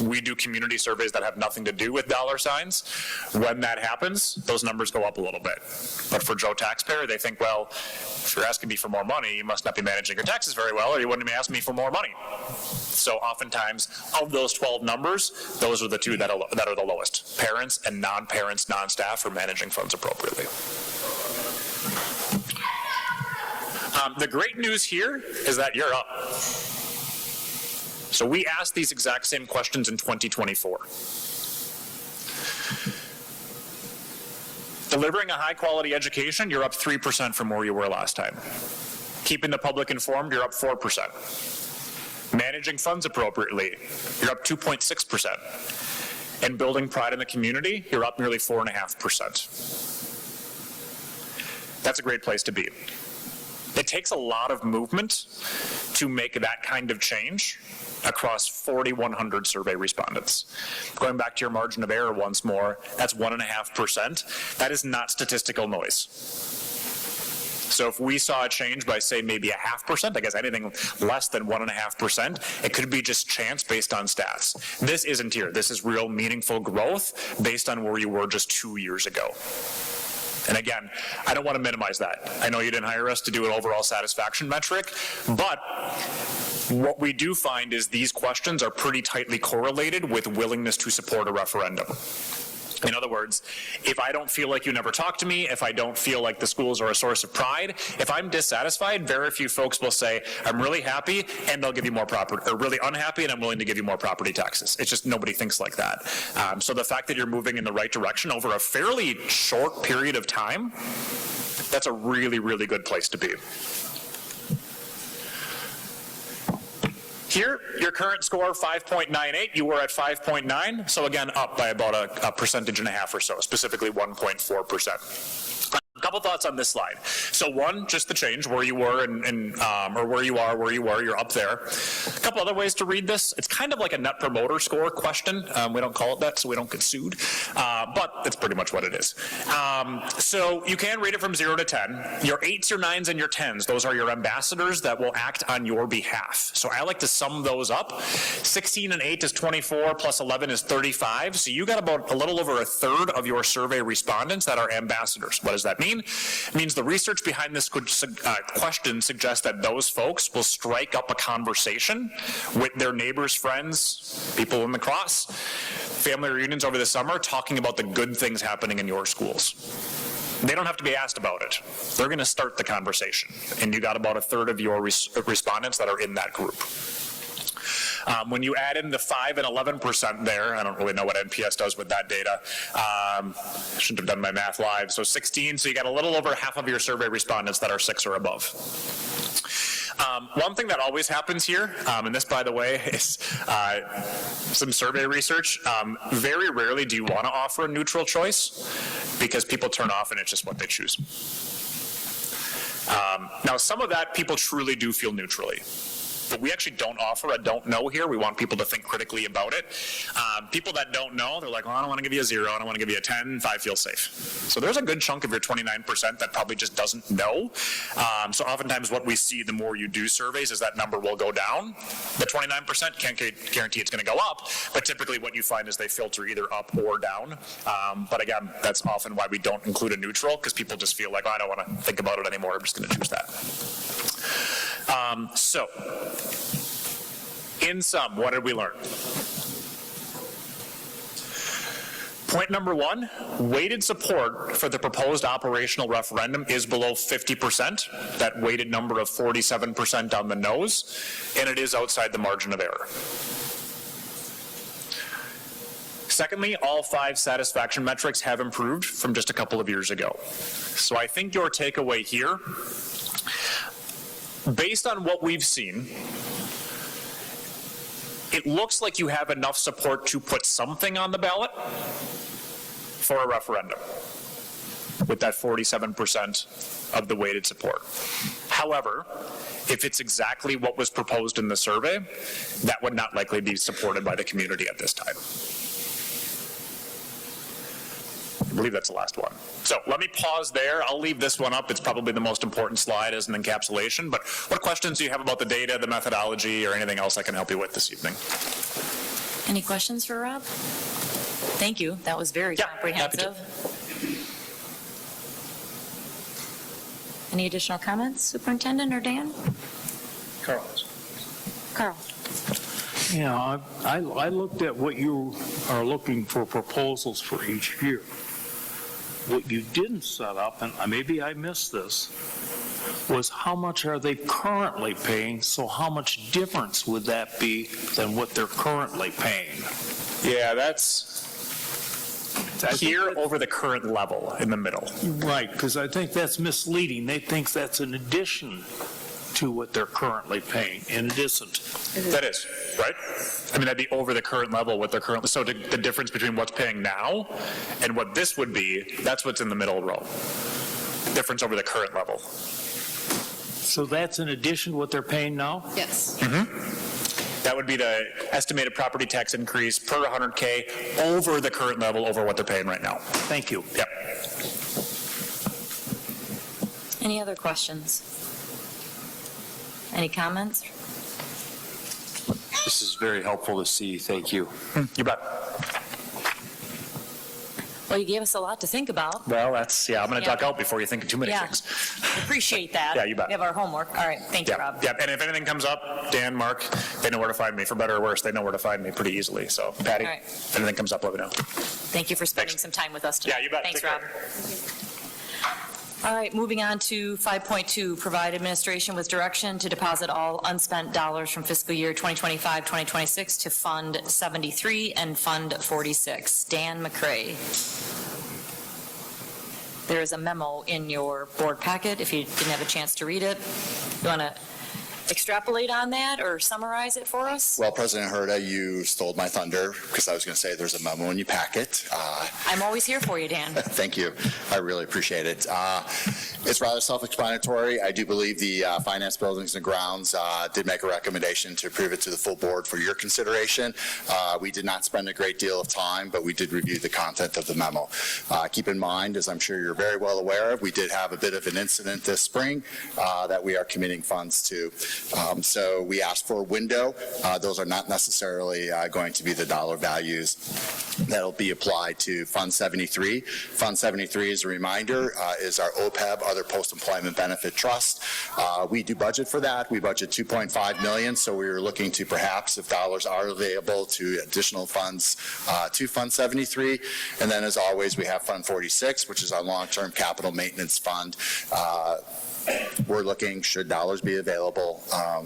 We do community surveys that have nothing to do with dollar signs. When that happens, those numbers go up a little bit. But for Joe taxpayer, they think, well, if you're asking me for more money, you must not be managing your taxes very well, or you wouldn't be asking me for more money. So oftentimes, of those 12 numbers, those are the 2 that are the lowest. Parents and non-parents, non-staff are managing funds appropriately. The great news here is that you're up. So we asked these exact same questions in 2024. Delivering a high-quality education, you're up 3% from where you were last time. Keeping the public informed, you're up 4%. Managing funds appropriately, you're up 2.6%. And building pride in the community, you're up nearly 4.5%. That's a great place to be. It takes a lot of movement to make that kind of change across 4,100 survey respondents. Going back to your margin of error once more, that's 1.5%. That is not statistical noise. So if we saw a change by, say, maybe 0.5%, I guess anything less than 1.5%, it could be just chance based on stats. This isn't here. This is real meaningful growth based on where you were just 2 years ago. And again, I don't want to minimize that. I know you didn't hire us to do an overall satisfaction metric, but what we do find is these questions are pretty tightly correlated with willingness to support a referendum. In other words, if I don't feel like you never talk to me, if I don't feel like the schools are a source of pride, if I'm dissatisfied, very few folks will say, I'm really happy, and they'll give you more property, or really unhappy, and I'm willing to give you more property taxes. It's just nobody thinks like that. So the fact that you're moving in the right direction over a fairly short period of time, that's a really, really good place to be. Here, your current score, 5.98, you were at 5.9, so again, up by about a 1.5% or so, specifically 1.4%. A couple thoughts on this slide. So 1, just the change, where you were or where you are, you're up there. A couple other ways to read this. It's kind of like a net promoter score question. We don't call it that so we don't get sued, but that's pretty much what it is. So you can rate it from 0 to 10. Your 8s, your 9s, and your 10s, those are your ambassadors that will act on your behalf. So I like to sum those up. 16 and 8 is 24, plus 11 is 35. So you got about a little over 1/3 of your survey respondents that are ambassadors. What does that mean? mean? It means the research behind this question suggests that those folks will strike up a conversation with their neighbors, friends, people in the cross, family reunions over the summer, talking about the good things happening in your schools. They don't have to be asked about it. They're going to start the conversation. And you got about a third of your respondents that are in that group. When you add in the 5 and 11% there, I don't really know what NPS does with that data. I shouldn't have done my math live. So 16, so you got a little over half of your survey respondents that are 6 or above. One thing that always happens here, and this, by the way, is some survey research. Very rarely do you want to offer a neutral choice because people turn off and it's just what they choose. Now, some of that people truly do feel neutrally. But we actually don't offer a don't know here. We want people to think critically about it. People that don't know, they're like, well, I don't want to give you a 0. I don't want to give you a 10. 5 feels safe. So there's a good chunk of your 29% that probably just doesn't know. So oftentimes what we see, the more you do surveys, is that number will go down. The 29% can't guarantee it's going to go up. But typically what you find is they filter either up or down. But again, that's often why we don't include a neutral, because people just feel like, oh, I don't want to think about it anymore. I'm just going to choose that. So, in sum, what did we learn? Point number 1, weighted support for the proposed operational referendum is below 50%, that weighted number of 47% on the nose, and it is outside the margin of error. Secondly, all 5 satisfaction metrics have improved from just a couple of years ago. So I think your takeaway here, based on what we've seen, it looks like you have enough support to put something on the ballot for a referendum with that 47% of the weighted support. However, if it's exactly what was proposed in the survey, that would not likely be supported by the community at this time. I believe that's the last one. So let me pause there. I'll leave this one up. It's probably the most important slide as an encapsulation. But what questions do you have about the data, the methodology, or anything else I can help you with this evening? Any questions for Rob? Thank you. That was very comprehensive. Any additional comments, Superintendent or Dan? Carl. Yeah, I looked at what you are looking for proposals for each year. What you didn't set up, and maybe I missed this, was how much are they currently paying, so how much difference would that be than what they're currently paying? Yeah, that's here over the current level in the middle. Right, because I think that's misleading. They think that's in addition to what they're currently paying, and it isn't. That is, right? I mean, that'd be over the current level, what they're currently, so the difference between what's paying now and what this would be, that's what's in the middle row. Difference over the current level. So that's in addition to what they're paying now? Yes. Mm-hmm. That would be the estimated property tax increase per 100K over the current level, over what they're paying right now. Thank you. Yep. Any other questions? Any comments? This is very helpful to see. Thank you. You bet. Well, you gave us a lot to think about. Well, that's, I'm going to duck out before you think of too many things. Appreciate that. Yeah, you bet. We have our homework. All right. Thank you, Rob. Yeah, and if anything comes up, Dan, Mark, they know where to find me. For better or worse, they know where to find me pretty easily. So, Patty, All right. if anything comes up, let me know. Thank you for spending some time with us today. Yeah, you bet. Thanks, Take Rob. care. All right, moving on to 5.2, provide administration with direction to deposit all unspent dollars from fiscal year 2025-2026 to Fund 73 and Fund 46. Dan McCray. There is a memo in your board packet, if you didn't have a chance to read it. You want to extrapolate on that or summarize it for us? Well, President Herda, you stole my thunder because I was going to say there's a memo in your packet. I'm always here for you, Dan. Thank you. I really appreciate it. It's rather self-explanatory. I do believe the Finance Buildings and Grounds did make a recommendation to approve it to the full board for your consideration. We did not spend a great deal of time, but we did review the content of the memo. Keep in mind, as I'm sure you're very well aware of, we did have a bit of an incident this spring that we are committing funds to. So we asked for a window. Those are not necessarily going to be the dollar values that'll be applied to Fund 73. Fund 73, as a reminder, is our OPEB, Other Post-Employment Benefit Trust. We do budget for that. We budget $2.5 million, so we were looking to perhaps, if dollars are available, to additional funds to Fund 73. And then, as always, we have Fund 46, which is our long-term capital maintenance fund. We're looking, should dollars be available,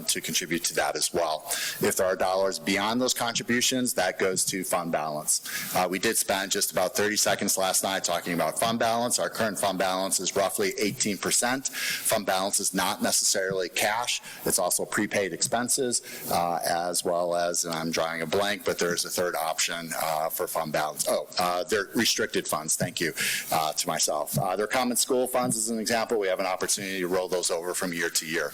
to contribute to that as well. If there are dollars beyond those contributions, that goes to fund balance. We did spend just about 30 seconds last night talking about fund balance. Our current fund balance is roughly 18%. Fund balance is not necessarily cash. It's also prepaid expenses, as well as, and I'm drawing a blank, but there's a third option for fund balance. They're restricted funds. Thank you to myself. They're common school funds, as an example. We have an opportunity to roll those over from year to year.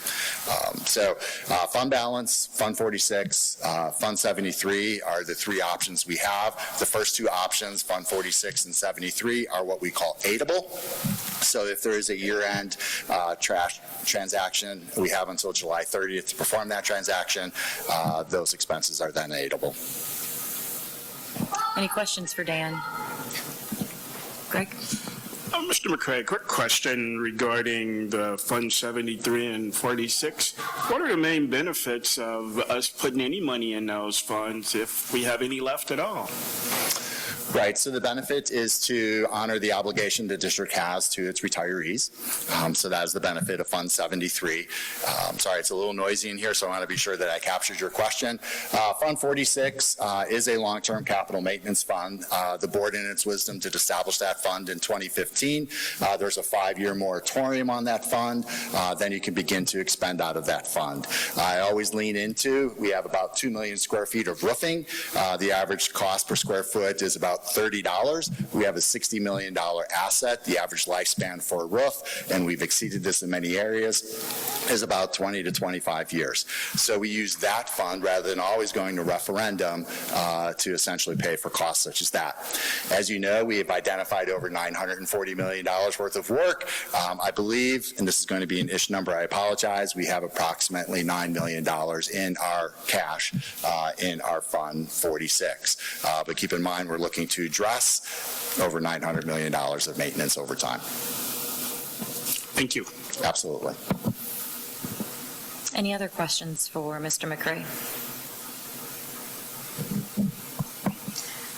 Fund balance, Fund 46, Fund 73 are the three options we have. The first two options, Fund 46 and 73, are what we call aidable. So if there is a year-end trash transaction, we have until July 30th to perform that transaction. Those expenses are then aidable. Any questions for Dan? Greg? Mr. McCray, quick question regarding the Fund 73 and 46. What are the main benefits of us putting any money in those funds if we have any left at all? Right, so the benefit is to honor the obligation the district has to its retirees. So that is the benefit of Fund 73. Sorry, it's a little noisy in here, so I want to be sure that I captured your question. Fund 46 is a long-term capital maintenance fund. The board, in its wisdom, did establish that fund in 2015. There's a 5-year moratorium on that fund. Then you can begin to expend out of that fund. I always lean into, we have about 2 million square feet of roofing. The average cost per square foot is about $30. We have a $60 million asset. The average lifespan for a roof, and we've exceeded this in many areas, is about 20 to 25 years. So we use that fund rather than always going to referendum to essentially pay for costs such as that. As you know, we have identified over $940 million worth of work. I believe, and this is going to be an ish number, I apologize, we have approximately $9 million in our cash in our Fund 46. But keep in mind, we're looking to address over $900 million of maintenance over time. Thank you. Absolutely. Any other questions for Mr. McCray?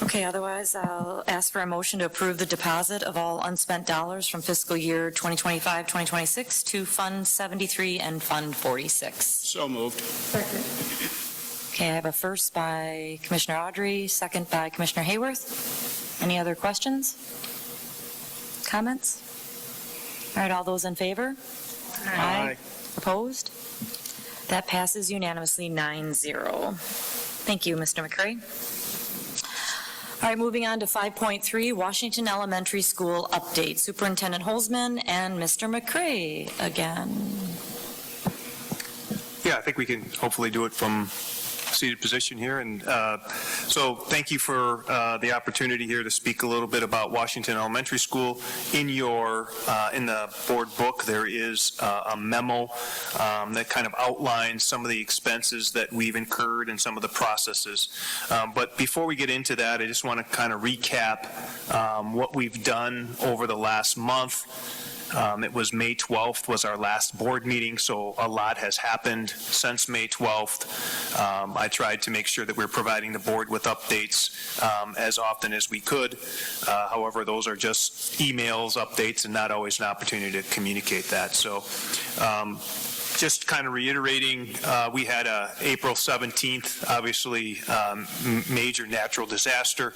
Okay, otherwise I'll ask for a motion to approve the deposit of all unspent dollars from fiscal year 2025-2026 to Fund 73 and Fund 46. So moved. Second. Okay, I have a first by Commissioner Audrey, second by Commissioner Hayworth. Any other questions? Comments? All right, all those in favor? Aye. Opposed? That passes unanimously 9-0. Thank you, Mr. McCray. All right, moving on to 5.3, Washington Elementary School update. Superintendent Holzman and Mr. McCray again. Yeah, I think we can hopefully do it from seated position here. And so thank you for the opportunity here to speak a little bit about Washington Elementary School. In the board book, there is a memo that kind of outlines some of the expenses that we've incurred and some of the processes. But before we get into that, I just want to kind of recap what we've done over the last month. It was May 12th was our last board meeting, so a lot has happened since May 12th. I tried to make sure that we're providing the board with updates as often as we could. However, those are just emails, updates, and not always an opportunity to communicate that. So just kind of reiterating, we had April 17th, obviously major natural disaster.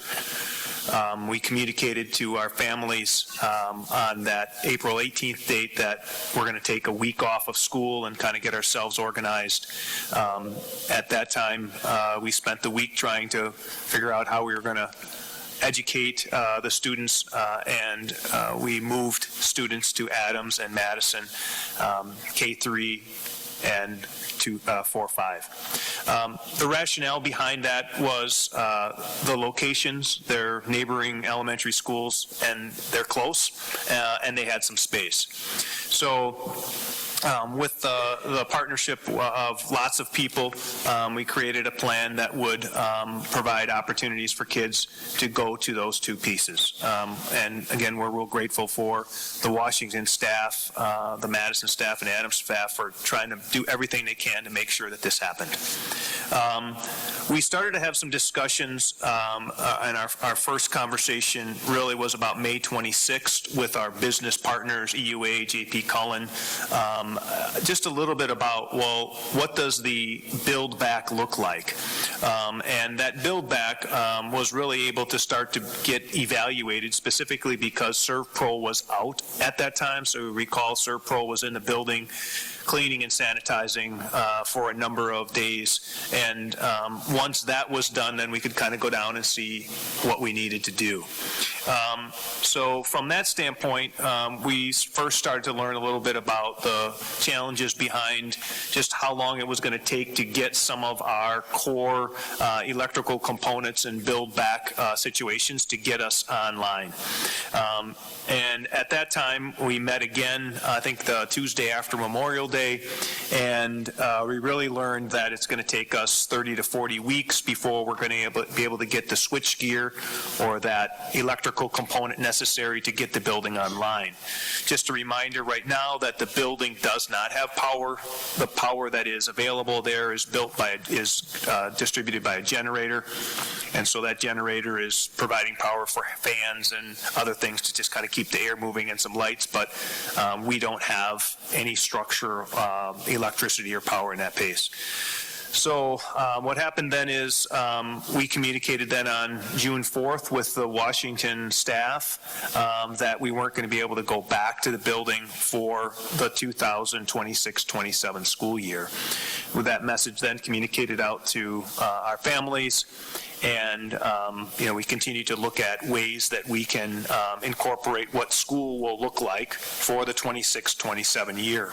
We communicated to our families on that April 18th date that we're going to take a week off of school and kind of get ourselves organized. At that time, we spent the week trying to figure out how we were going to educate the students, and we moved students to Adams and Madison, K3 and to 4-5. The rationale behind that was the locations. They're neighboring elementary schools, and they're close, and they had some space. So with the partnership of lots of people, we created a plan that would provide opportunities for kids to go to those two pieces. And again, we're real grateful for the Washington staff, the Madison staff, and Adams staff for trying to do everything they can to make sure that this happened. We started to have some discussions, and our first conversation really was about May 26th with our business partners, EUA, JP Cullen, just a little bit about, well, what does the build back look like? And that build back was really able to start to get evaluated, specifically because ServPro was out at that time. So recall ServPro was in the building cleaning and sanitizing for a number of days. And once that was done, then we could kind of go down and see what we needed to do. So from that standpoint, we first started to learn a little bit about the challenges behind just how long it was going to take to get some of our core electrical components and build back situations to get us online. And at that time, we met again, I think the Tuesday after Memorial Day, and we really learned that it's going to take us 30 to 40 weeks before we're going to be able to get the switch gear or that electrical component necessary to get the building online. Just a reminder right now that the building does not have power. The power that is available there is distributed by a generator, and so that generator is providing power for fans and other things to just kind of keep the air moving and some lights, but we don't have any structure, electricity or power in that pace. So what happened then is we communicated then on June 4th with the Washington staff that we weren't going to be able to go back to the building for the 2026-27 school year. With that message then communicated out to our families, and we continue to look at ways that we can incorporate what school will look like for the 26-27 year.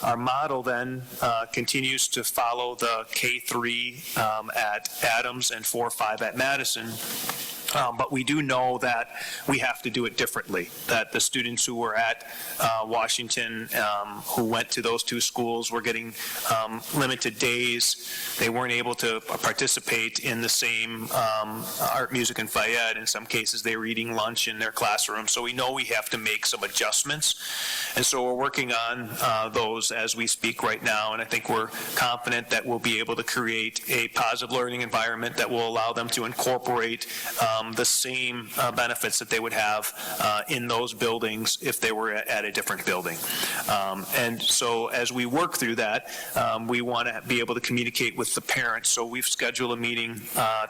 Our model then continues to follow the K-3 at Adams and 4-5 at Madison. But we do know that we have to do it differently, that the students who were at Washington, who went to those two schools, were getting limited days. They weren't able to participate in the same art, music, and Fayed. In some cases, they were eating lunch in their classroom. So we know we have to make some adjustments. And so we're working on those as we speak right now. And I think we're confident that we'll be able to create a positive learning environment that will allow them to incorporate the same benefits that they would have in those buildings if they were at a different building. And so as we work through that, we want to be able to communicate with the parents. So we've scheduled a meeting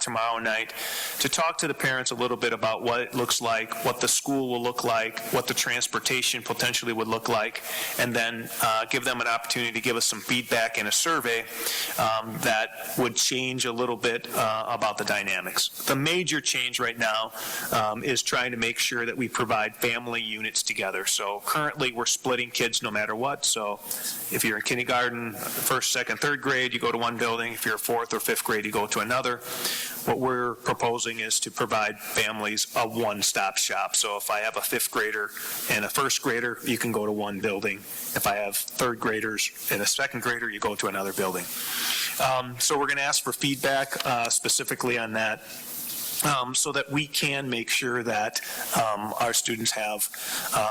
tomorrow night to talk to the parents a little bit about what it looks like, what the school will look like, what the transportation potentially would look like, and then give them an opportunity to give us some feedback in a survey that would change a little bit about the dynamics. The major change right now is trying to make sure that we provide family units together. So currently we're splitting kids no matter what. So if you're in kindergarten, first, second, third grade, you go to one building. If you're fourth or fifth grade, you go to another. What we're proposing is to provide families a one-stop shop. So if I have a fifth grader and a first grader, you can go to one building. If I have third graders and a second grader, you go to another building. So we're going to ask for feedback specifically on that. So that we can make sure that our students have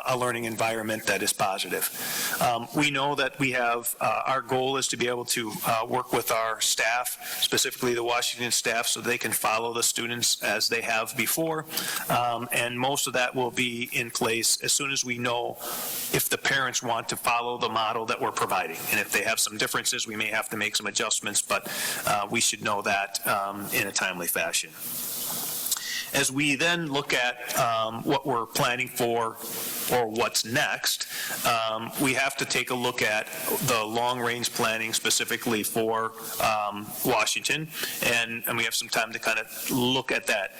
a learning environment that is positive. We know that we have, our goal is to be able to work with our staff, specifically the Washington staff, so they can follow the students as they have before. And most of that will be in place as soon as we know if the parents want to follow the model that we're providing. And if they have some differences, we may have to make some adjustments, but we should know that in a timely fashion. As we then look at what we're planning for or what's next, we have to take a look at the long-range planning specifically for Washington, and we have some time to kind of look at that.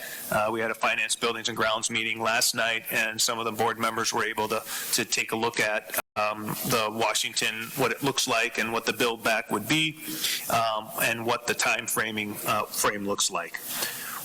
We had a Finance, Buildings, and Grounds meeting last night, and some of the board members were able to take a look at the Washington, what it looks like and what the build back would be, and what the time frame looks like.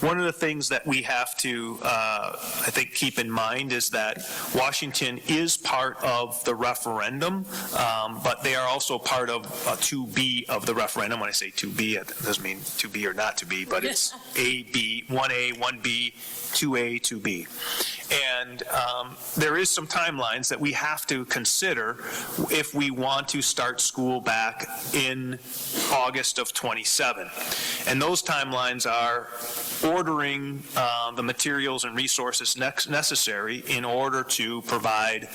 One of the things that we have to, I think, keep in mind is that Washington is part of the referendum, but they are also part of 2B of the referendum. When I say 2B, it doesn't mean to be or not to be, but it's A, B, 1A, 1B, 2A, 2B. And there is some timelines that we have to consider if we want to start school back in August of 27. And those timelines are ordering the materials and resources necessary in order to provide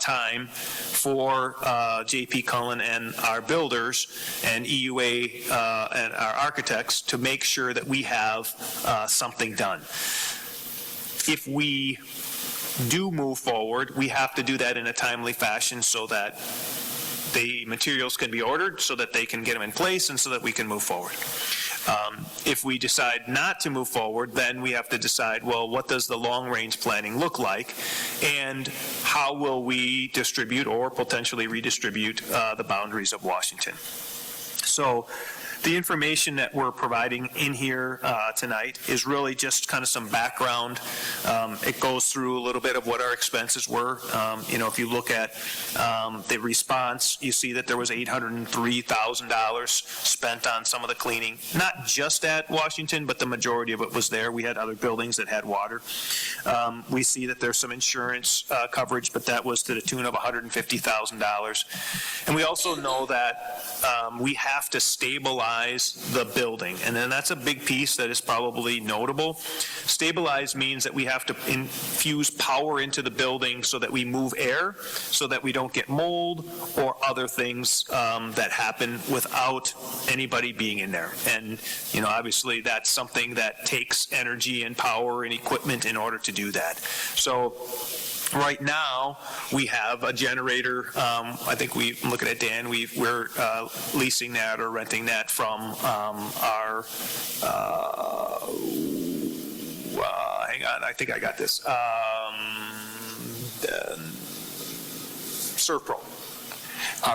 time for J.P. Cullen and our builders and EUA and our architects to make sure that we have something done. If we do move forward, we have to do that in a timely fashion so that the materials can be ordered, so that they can get them in place, and so that we can move forward. If we decide not to move forward, then we have to decide, well, what does the long-range planning look like, and how will we distribute or potentially redistribute the boundaries of Washington? So the information that we're providing in here tonight is really just kind of some background. It goes through a little bit of what our expenses were. If you look at the response, you see that there was $803,000 spent on some of the cleaning, not just at Washington, but the majority of it was there. We had other buildings that had water. We see that there's some insurance coverage, but that was to the tune of $150,000. And we also know that we have to stabilize the building, and then that's a big piece that is probably notable. Stabilize means that we have to infuse power into the building so that we move air, so that we don't get mold or other things that happen without anybody being in there. And obviously that's something that takes energy and power and equipment in order to do that. So right now, we have a generator. I think I'm looking at Dan. We're leasing that or renting that from our. Hang on, I think I got this. ServPro.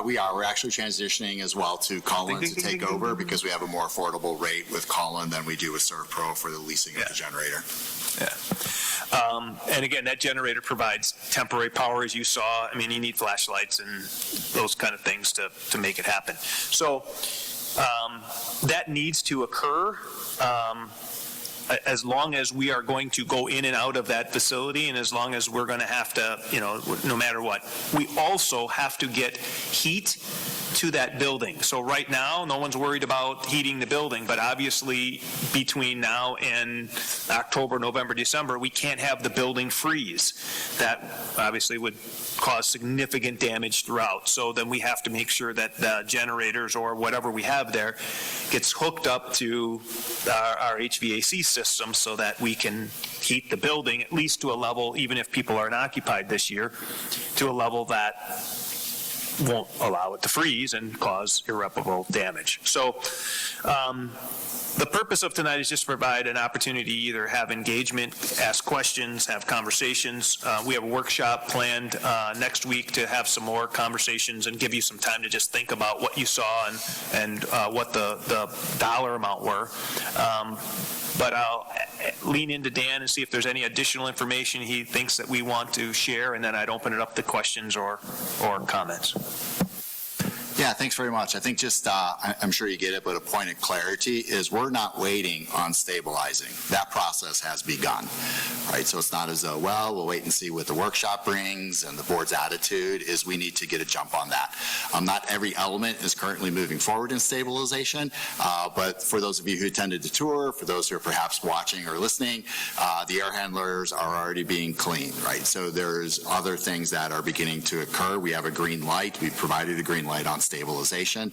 We're actually transitioning as well to Colin to take over because we have a more affordable rate with Colin than we do with ServPro for the leasing of the generator. Yeah. And again, that generator provides temporary power, as you saw. I mean, you need flashlights and those kind of things to make it happen. So that needs to occur as long as we are going to go in and out of that facility, and as long as we're going to have to, no matter what. We also have to get heat to that building. So right now, no one's worried about heating the building, but obviously between now and October, November, December, we can't have the building freeze. That obviously would cause significant damage throughout. So then we have to make sure that the generators or whatever we have there gets hooked up to our HVAC system so that we can heat the building at least to a level, even if people aren't occupied this year, to a level that won't allow it to freeze and cause irreparable damage. So the purpose of tonight is just to provide an opportunity to either have engagement, ask questions, have conversations. We have a workshop planned next week to have some more conversations and give you some time to just think about what you saw and what the dollar amount were. But I'll lean into Dan and see if there's any additional information he thinks that we want to share, and then I'd open it up to questions or comments. Yeah, thanks very much. I think just, I'm sure you get it, but a point of clarity is we're not waiting on stabilizing. That process has begun, right? So it's not as though, well, we'll wait and see what the workshop brings, and the board's attitude is we need to get a jump on that. Not every element is currently moving forward in stabilization, but for those of you who attended the tour, for those who are perhaps watching or listening, the air handlers are already being cleaned, right? So there's other things that are beginning to occur. We have a green light. We've provided a green light on stabilization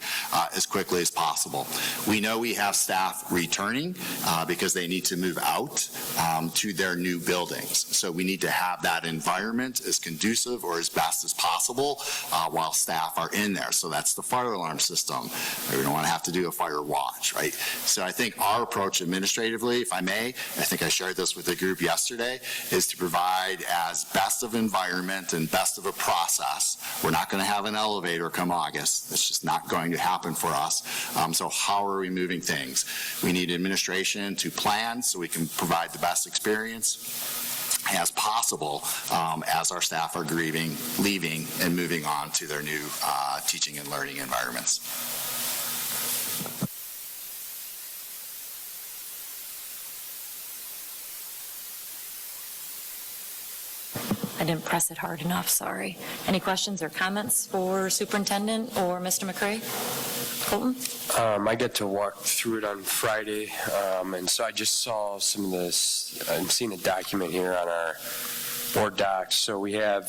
as quickly as possible. We know we have staff returning because they need to move out to their new buildings. So we need to have that environment as conducive or as best as possible while staff are in there. So that's the fire alarm system. We don't want to have to do a fire watch, right? So I think our approach administratively, if I may, I think I shared this with the group yesterday, is to provide as best of environment and best of a process We're not going to have an elevator come August. It's just not going to happen for us. So how are we moving things? We need administration to plan so we can provide the best experience as possible as our staff are grieving, leaving, and moving on to their new teaching and learning environments. I didn't press it hard enough, sorry. Any questions or comments for Superintendent or Mr. McCray? Colton? I get to walk through it on Friday, and so I just saw some of this. I'm seeing a document here on our board docs. So we have,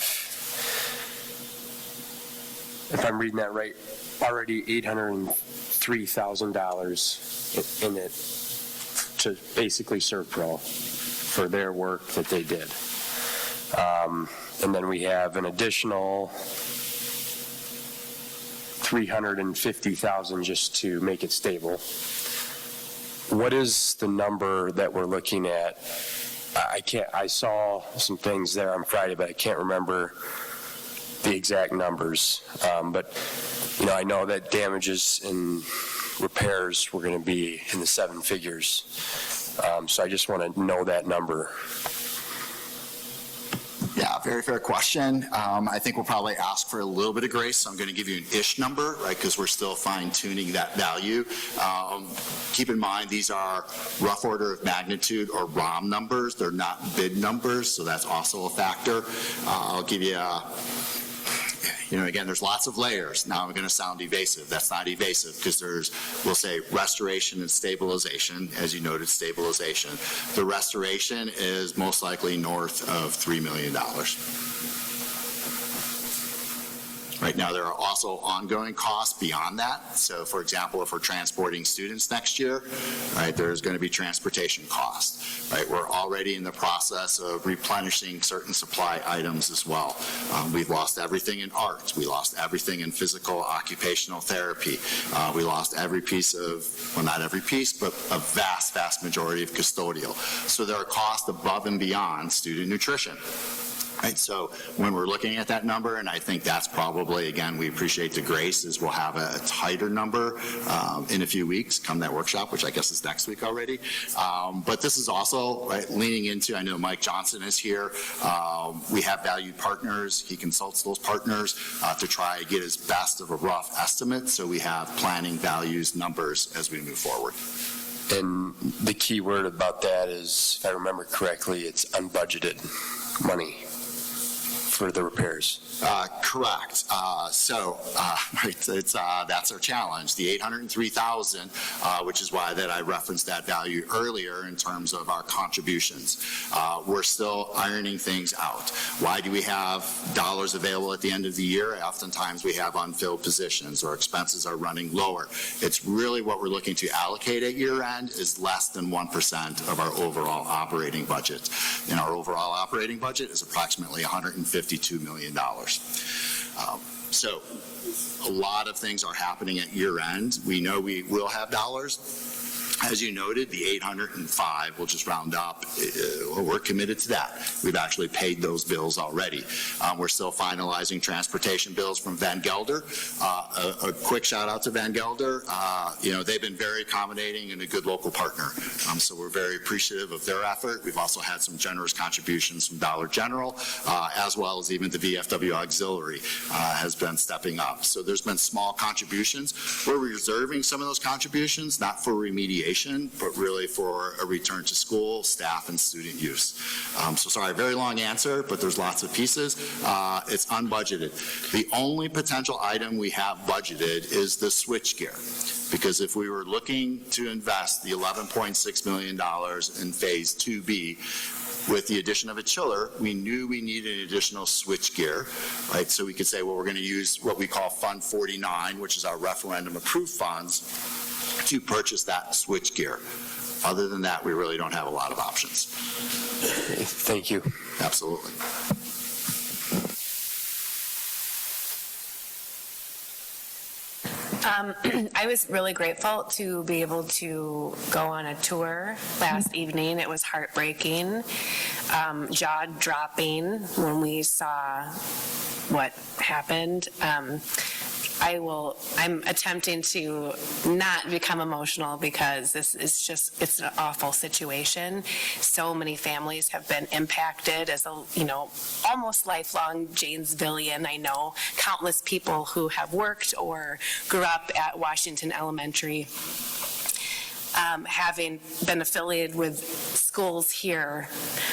if I'm reading that right, already $803,000 in it to basically serve Pro for their work that they did. And then we have an additional $350,000 just to make it stable. What is the number that we're looking at? I saw some things there on Friday, but I can't remember the exact numbers. But, you know, I know that damages and repairs were going to be in the 7 figures. So I just want to know that number. Yeah, very fair question. I think we'll probably ask for a little bit of grace, so I'm going to give you an ish number, right, because we're still fine-tuning that value. Keep in mind, these are rough order of magnitude or ROM numbers. They're not bid numbers, so that's also a factor. I'll give you again, there's lots of layers. Now I'm going to sound evasive. That's not evasive because we'll say restoration and stabilization, as you noted, stabilization. The restoration is most likely north of $3 million. Right now, there are also ongoing costs beyond that. So, for example, if we're transporting students next year, right, there's going to be transportation costs. Right, we're already in the process of replenishing certain supply items as well. We've lost everything in arts. We lost everything in physical occupational therapy. We lost every piece of, well, not every piece, but a vast, vast majority of custodial. So there are costs above and beyond student nutrition. Right, so when we're looking at that number, and I think that's probably, again, we appreciate the grace, is we'll have a tighter number in a few weeks come that workshop, which I guess is next week already. But this is also, right, leaning into, I know Mike Johnson is here. We have valued partners. He consults those partners to try to get as best of a rough estimate so we have planning values, numbers as we move forward. And the key word about that is, if I remember correctly, it's unbudgeted money for the repairs. Correct. That's our challenge. The $803,000, which is why that I referenced that value earlier in terms of our contributions. We're still ironing things out. Why do we have dollars available at the end of the year? Oftentimes we have unfilled positions or expenses are running lower. It's really what we're looking to allocate at year end is less than 1% of our overall operating budget. And our overall operating budget is approximately $152 million. So a lot of things are happening at year end. We know we will have dollars. As you noted, the 805 will just round up. We're committed to that. We've actually paid those bills already. We're still finalizing transportation bills from Van Gelder. A quick shout out to Van Gelder. They've been very accommodating and a good local partner. So we're very appreciative of their effort. We've also had some generous contributions from Dollar General, as well as even the VFW Auxiliary has been stepping up. So there's been small contributions. We're reserving some of those contributions, not for remediation, but really for a return to school, staff, and student use. So sorry, very long answer, but there's lots of pieces. It's unbudgeted. The only potential item we have budgeted is the switchgear. Because if we were looking to invest the $11.6 million in Phase 2B, with the addition of a chiller, we knew we needed additional switchgear, right? So we could say, well, we're going to use what we call Fund 49, which is our referendum-approved funds, to purchase that switch gear. Other than that, we really don't have a lot of options. Thank you. Absolutely. I was really grateful to be able to go on a tour last evening. It was heartbreaking, jaw-dropping when we saw what happened. I'm attempting to not become emotional because this is just, it's an awful situation. So many families have been impacted as a, almost lifelong Janesvillian. I know countless people who have worked or grew up at Washington Elementary. Having been affiliated with schools here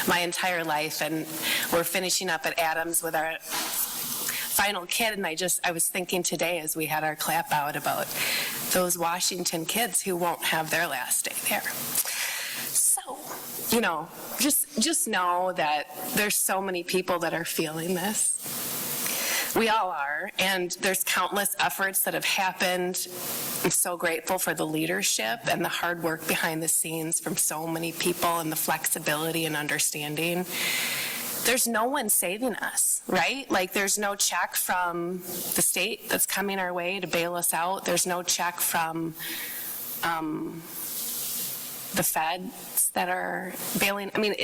my entire life, and we're finishing up at Adams with our final kid, and I was thinking today as we had our clap out about those Washington kids who won't have their last day there. So, just know that there's so many people that are feeling this. We all are, and there's countless efforts that have happened. I'm so grateful for the leadership and the hard work behind the scenes from so many people and the flexibility and understanding. There's no one saving us, right? Like, there's no check from the state that's coming our way to bail us out. There's no check from the feds that are bailing. I mean,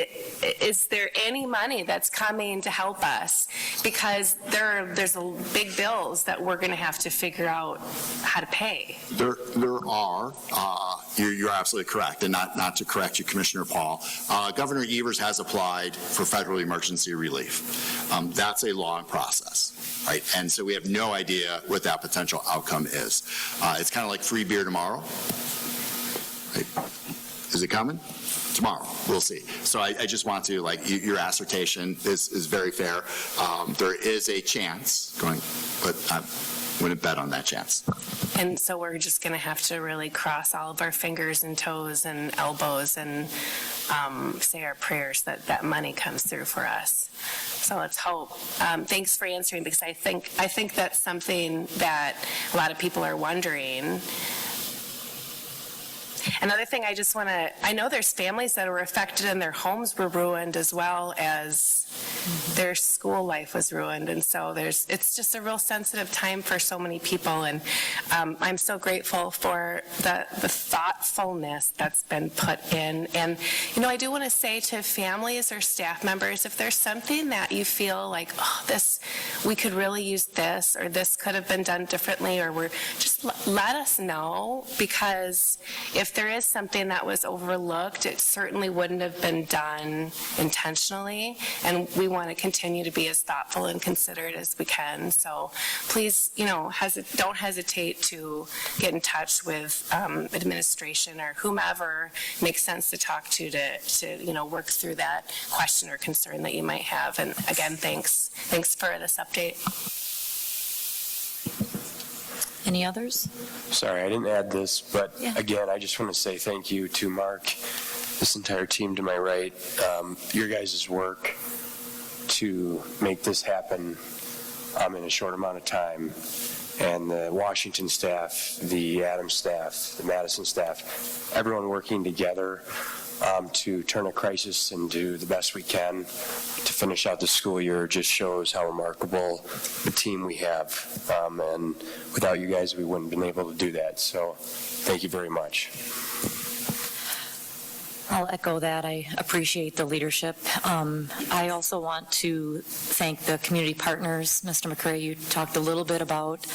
is there any money that's coming to help us? Because there's big bills that we're going to have to figure out how to pay. There are. You're absolutely correct. And not to correct you, Commissioner Paul, Governor Evers has applied for federal emergency relief. That's a long process, right? And so we have no idea what that potential outcome is. It's kind of like free beer tomorrow. Right? Is it coming? Tomorrow. We'll see. So I just want to, your assertion is very fair. There is a chance going, but I wouldn't bet on that chance. And so we're just going to have to really cross all of our fingers and toes and elbows and say our prayers that money comes through for us. So let's hope. Thanks for answering, because I think that's something that a lot of people are wondering. Another thing I know there's families that were affected and their homes were ruined as well as their school life was ruined. And so it's just a real sensitive time for so many people. And I'm so grateful for the thoughtfulness that's been put in. And, I do want to say to families or staff members, if there's something that you feel like, we could really use this, or this could have been done differently, or just let us know, because if there is something that was overlooked, it certainly wouldn't have been done intentionally, and we want to continue to be as thoughtful and considerate as we can. So please, don't hesitate to get in touch with administration or whomever makes sense to talk to work through that question or concern that you might have. And again, thanks for this update. Any others? Sorry, I didn't add this, but Yeah. Again, I just want to say thank you to Mark, this entire team to my right. Your guys' work to make this happen in a short amount of time, and the Washington staff, the Adams staff, the Madison staff, everyone working together to turn a crisis and do the best we can to finish out the school year just shows how remarkable the team we have. And without you guys, we wouldn't have been able to do that. So thank you very much. I'll echo that. I appreciate the leadership. I also want to thank the community partners. Mr. McCray, you talked a little bit about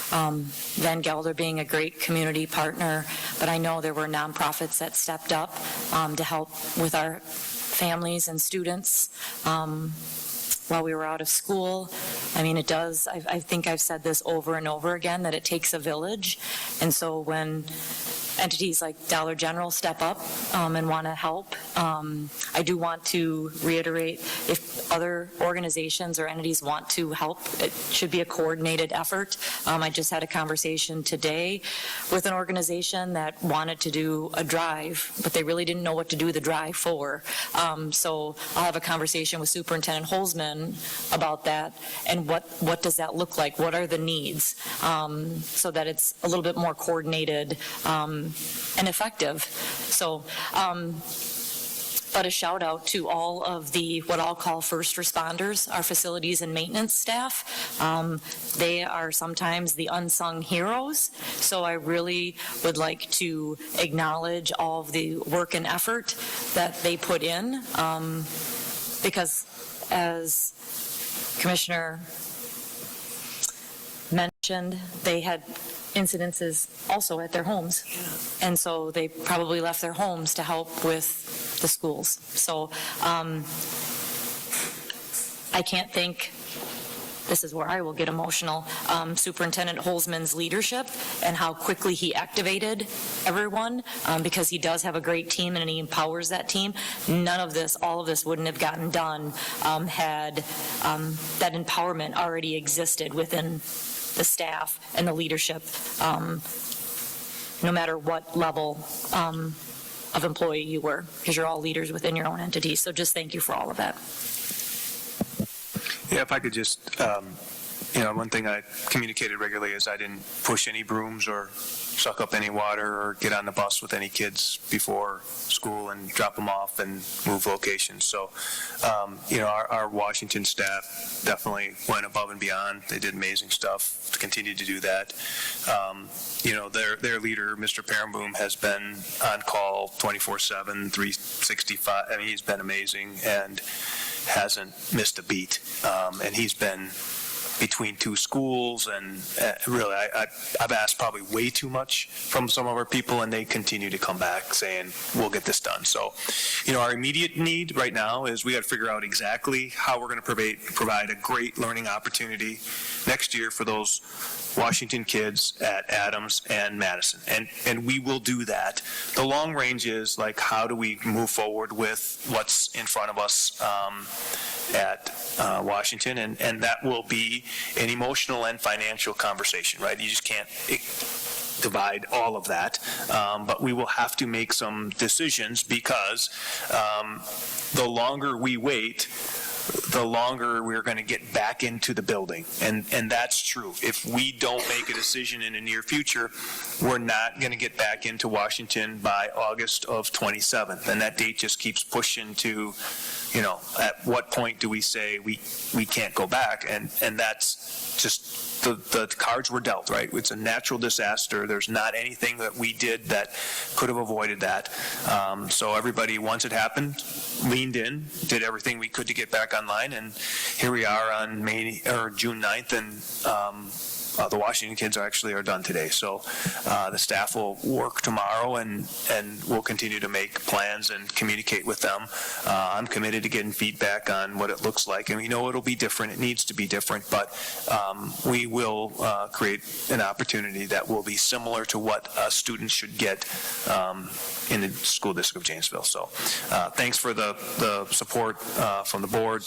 Van Gelder being a great community partner, but I know there were nonprofits that stepped up to help with our families and students while we were out of school. I mean, it does, I think I've said this over and over again, that it takes a village. And so when entities like Dollar General step up and want to help, I do want to reiterate, if other organizations or entities want to help, it should be a coordinated effort. I just had a conversation today with an organization that wanted to do a drive, but they really didn't know what to do the drive for. So I'll have a conversation with Superintendent Holzman about that, and what does that look like? What are the needs? So that it's a little bit more coordinated and effective. So, but a shout out to all of the, what I'll call first responders, our facilities and maintenance staff. They are sometimes the unsung heroes. So I really would like to acknowledge all of the work and effort that they put in, because as Commissioner mentioned they had incidences also at their homes. And so they probably left their homes to help with the schools. So I can't thank, this is where I will get emotional, Superintendent Holzman's leadership and how quickly he activated everyone, because he does have a great team and he empowers that team. None of this, all of this wouldn't have gotten done had that empowerment already existed within the staff and the leadership, no matter what level of employee you were, because you're all leaders within your own entity. So just thank you for all of that. Yeah, if I could just, one thing I communicated regularly is I didn't push any brooms or suck up any water or get on the bus with any kids before school and drop them off and move locations. So, our Washington staff definitely went above and beyond. They did amazing stuff to continue to do that. Their leader, Mr. Perenboom, has been on call 24/7, 365. I mean, he's been amazing and hasn't missed a beat. And he's been between two schools, and really, I've asked probably way too much from some of our people, and they continue to come back saying, we'll get this done. So, our immediate need right now is we got to figure out exactly how we're going to provide a great learning opportunity next year for those Washington kids at Adams and Madison. And we will do that. The long range is like, how do we move forward with what's in front of us at Washington? And that will be an emotional and financial conversation, right? You just can't divide all of that. But we will have to make some decisions, because the longer we wait, the longer we're going to get back into the building. And that's true. If we don't make a decision in the near future, we're not going to get back into Washington by August of 27th. And that date just keeps pushing to, at what point do we say we can't go back? And that's just the cards were dealt, right? It's a natural disaster. There's not anything that we did that could have avoided that. So everybody, once it happened, leaned in, did everything we could to get back online, and here we are on June 9th, and the Washington kids are done today. So the staff will work tomorrow, and we'll continue to make plans and communicate with them. I'm committed to getting feedback on what it looks like, and we know it'll be different. It needs to be different, but we will create an opportunity that will be similar to what students should get in the school district of Janesville. So thanks for the support from the board,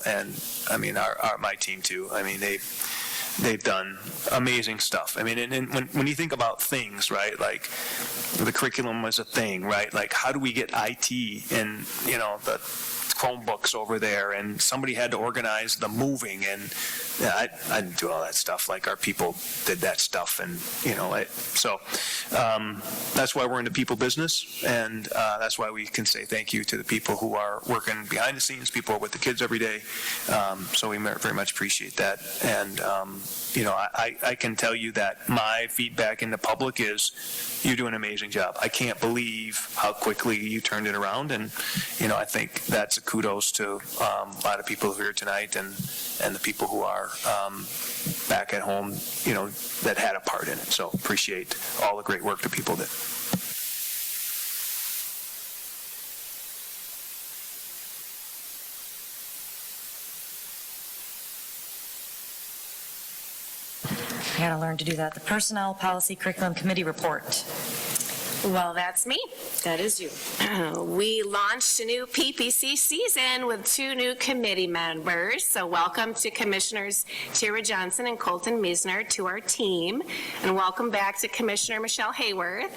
and I mean my team too. I mean they've done amazing stuff. I mean, and when you think about things, right, like the curriculum was a thing, right? Like, how do we get IT and, the Chromebooks over there, and somebody had to organize the moving, and I didn't do all that stuff. Like, our people did that stuff, and, so that's why we're in the people business, and that's why we can say thank you to the people who are working behind the scenes, people who are with the kids every day. So we very much appreciate that. And, I can tell you that my feedback in the public is you do an amazing job. I can't believe how quickly you turned it around, and, I think that's a kudos to a lot of people here tonight, and the people who are back at home, that had a part in it. So appreciate all the great work the people did. I gotta learn to do that. The Personnel Policy Curriculum Committee report. Well, that's me. That is you. We launched a new PPC season with 2 new committee members. So welcome to Commissioners Tara Johnson and Colton Meisner to our team. And welcome back to Commissioner Michelle Hayworth.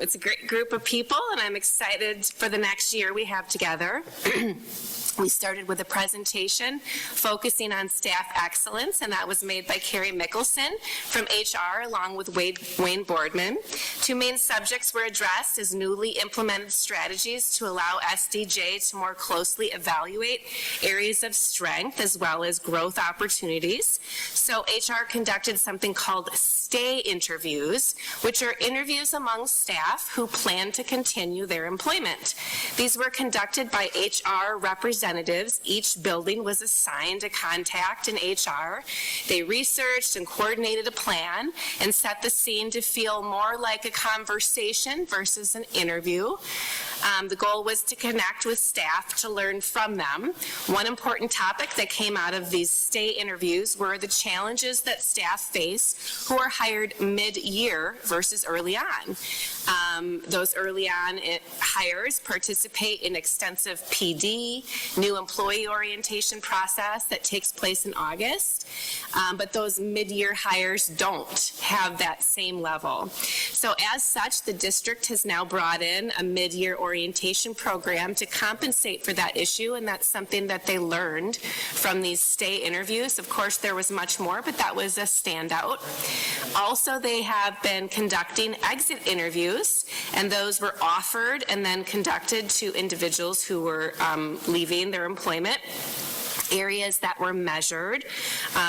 It's a great group of people, and I'm excited for the next year we have together. We started with a presentation focusing on staff excellence, and that was made by Carrie Mickelson from HR along with Wayne Boardman. 2 main subjects were addressed as newly implemented strategies to allow SDJ to more closely evaluate areas of strength as well as growth opportunities. So HR conducted something called stay interviews, which are interviews among staff who plan to continue their employment. These were conducted by HR representatives representatives. Each building was assigned a contact in HR. They researched and coordinated a plan and set the scene to feel more like a conversation versus an interview. The goal was to connect with staff to learn from them. One important topic that came out of these stay interviews were the challenges that staff face who are hired mid-year versus early on. Those early on hires participate in extensive PD, new employee orientation process that takes place in August, but those mid-year hires don't have that same level. So as such, the district has now brought in a mid-year orientation program to compensate for that issue, and that's something that they learned from these stay interviews. Of course, there was much more, but that was a standout. Also, they have been conducting exit interviews, and those were offered and then conducted to individuals who were leaving their employment. Areas that were measured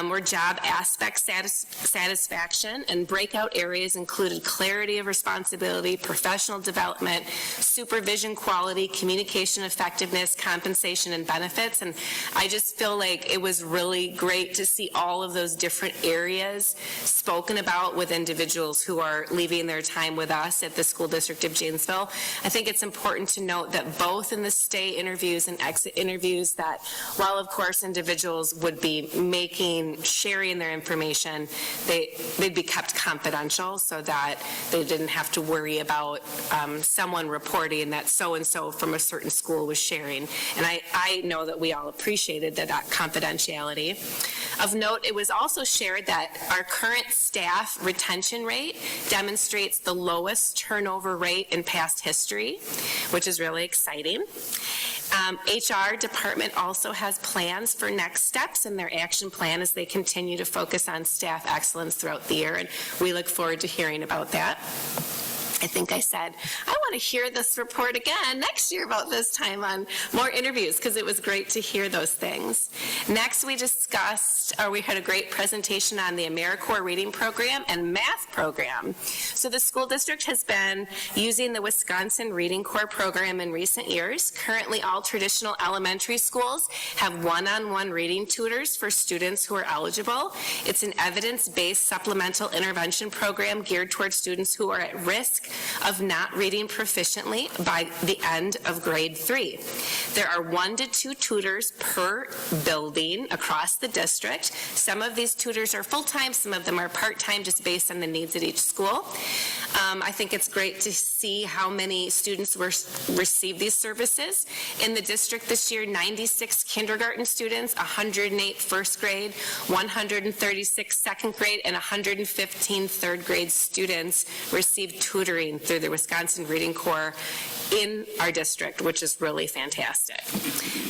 were job aspect satisfaction, and breakout areas included clarity of responsibility, professional development, supervision quality, communication effectiveness, compensation, and benefits. And I just feel like it was really great to see all of those different areas spoken about with individuals who are leaving their time with us at the School District of Janesville. I think it's important to note that both in the stay interviews and exit interviews, that while of course individuals would be sharing their information, they'd be kept confidential so that they didn't have to worry about someone reporting that so-and-so from a certain school was sharing. And I know that we all appreciated that confidentiality. Of note, it was also shared that our current staff retention rate demonstrates the lowest turnover rate in past history, which is really exciting. HR department also has plans for next steps in their action plan as they continue to focus on staff excellence throughout the year, and we look forward to hearing about that. I think I said, I want to hear this report again next year about this time on more interviews, because it was great to hear those things. Next, we had a great presentation on the AmeriCorps reading program and math program. So the school district has been using the Wisconsin Reading Corps program in recent years. Currently, all traditional elementary schools have one-on-one reading tutors for students who are eligible. It's an evidence-based supplemental intervention program geared towards students who are at risk of not reading proficiently by the end of grade 3. There are 1 to 2 tutors per building across the district. Some of these tutors are full-time, some of them are part-time, just based on the needs at each school. I think it's great to see how many students receive these services. In the district this year, 96 kindergarten students, 108 first grade, 136 second grade, and 115 third grade students received tutoring through the Wisconsin Reading Corps in our district, which is really fantastic.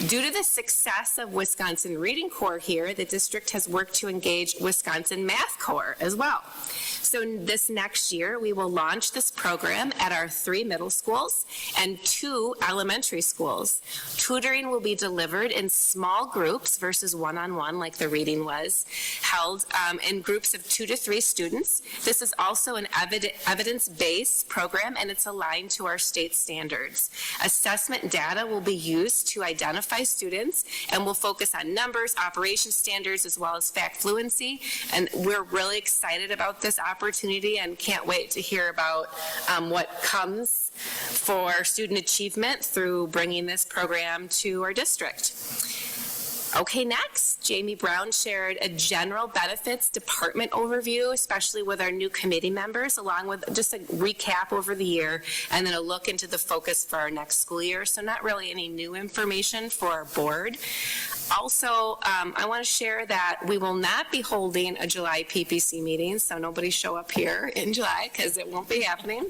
Due to the success of Wisconsin Reading Corps here, the district has worked to engage Wisconsin Math Corps as well. So this next year, we will launch this program at our 3 middle schools and 2 elementary schools. Tutoring will be delivered in small groups versus one-on-one like the reading was, held in groups of 2 to 3 students. This is also an evidence-based program, and it's aligned to our state standards. Assessment data will be used to identify students, and will focus on numbers, operation standards, as well as fact fluency. And we're really excited about this opportunity and can't wait to hear about what comes for student achievement through bringing this program to our district. Okay, next, Jamie Brown shared a general benefits department overview, especially with our new committee members, along with just a recap over the year, and then a look into the focus for our next school year. So not really any new information for our board. Also, I want to share that we will not be holding a July PPC meeting, so nobody show up here in July because it won't be happening.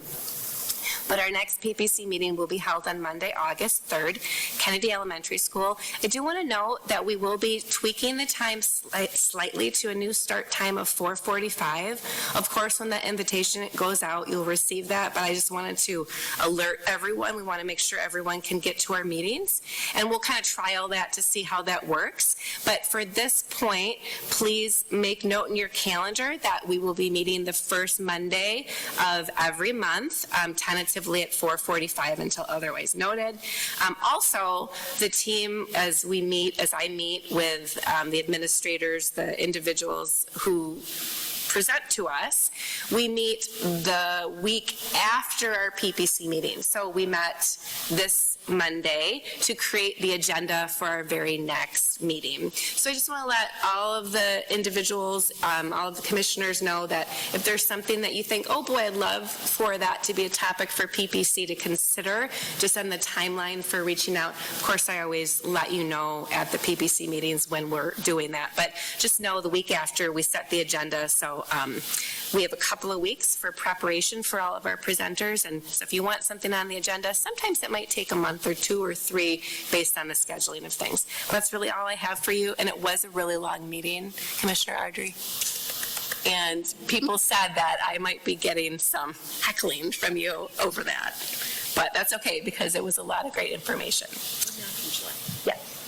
But our next PPC meeting will be held on Monday, August 3rd, Kennedy Elementary School. I do want to note that we will be tweaking the time slightly to a new start time of 4:45. Of course, when the invitation goes out, you'll receive that, but I just wanted to alert everyone. We want to make sure everyone can get to our meetings, and we'll kind of trial that to see how that works. But for this point, please make note in your calendar that we will be meeting the first Monday of every month, tentatively tentatively at 4:45 until otherwise noted. Also, the team, as I meet with the administrators, the individuals who present to us, we meet the week after our PPC meeting. So we met this Monday to create the agenda for our very next meeting. So I just want to let all of the individuals, all of the commissioners know that if there's something that you think, oh boy, I'd love for that to be a topic for PPC to consider, just on the timeline for reaching out. Of course, I always let you know at the PPC meetings when we're doing that, but just know the week after we set the agenda. So we have a couple of weeks for preparation for all of our presenters, and so if you want something on the agenda, sometimes it might take a month or 2 or 3 based on the scheduling of things. Well, that's really all I have for you, and it was a really long meeting, Commissioner Ardrey. And people said that I might be getting some heckling from you over that, but that's okay because it was a lot of great information.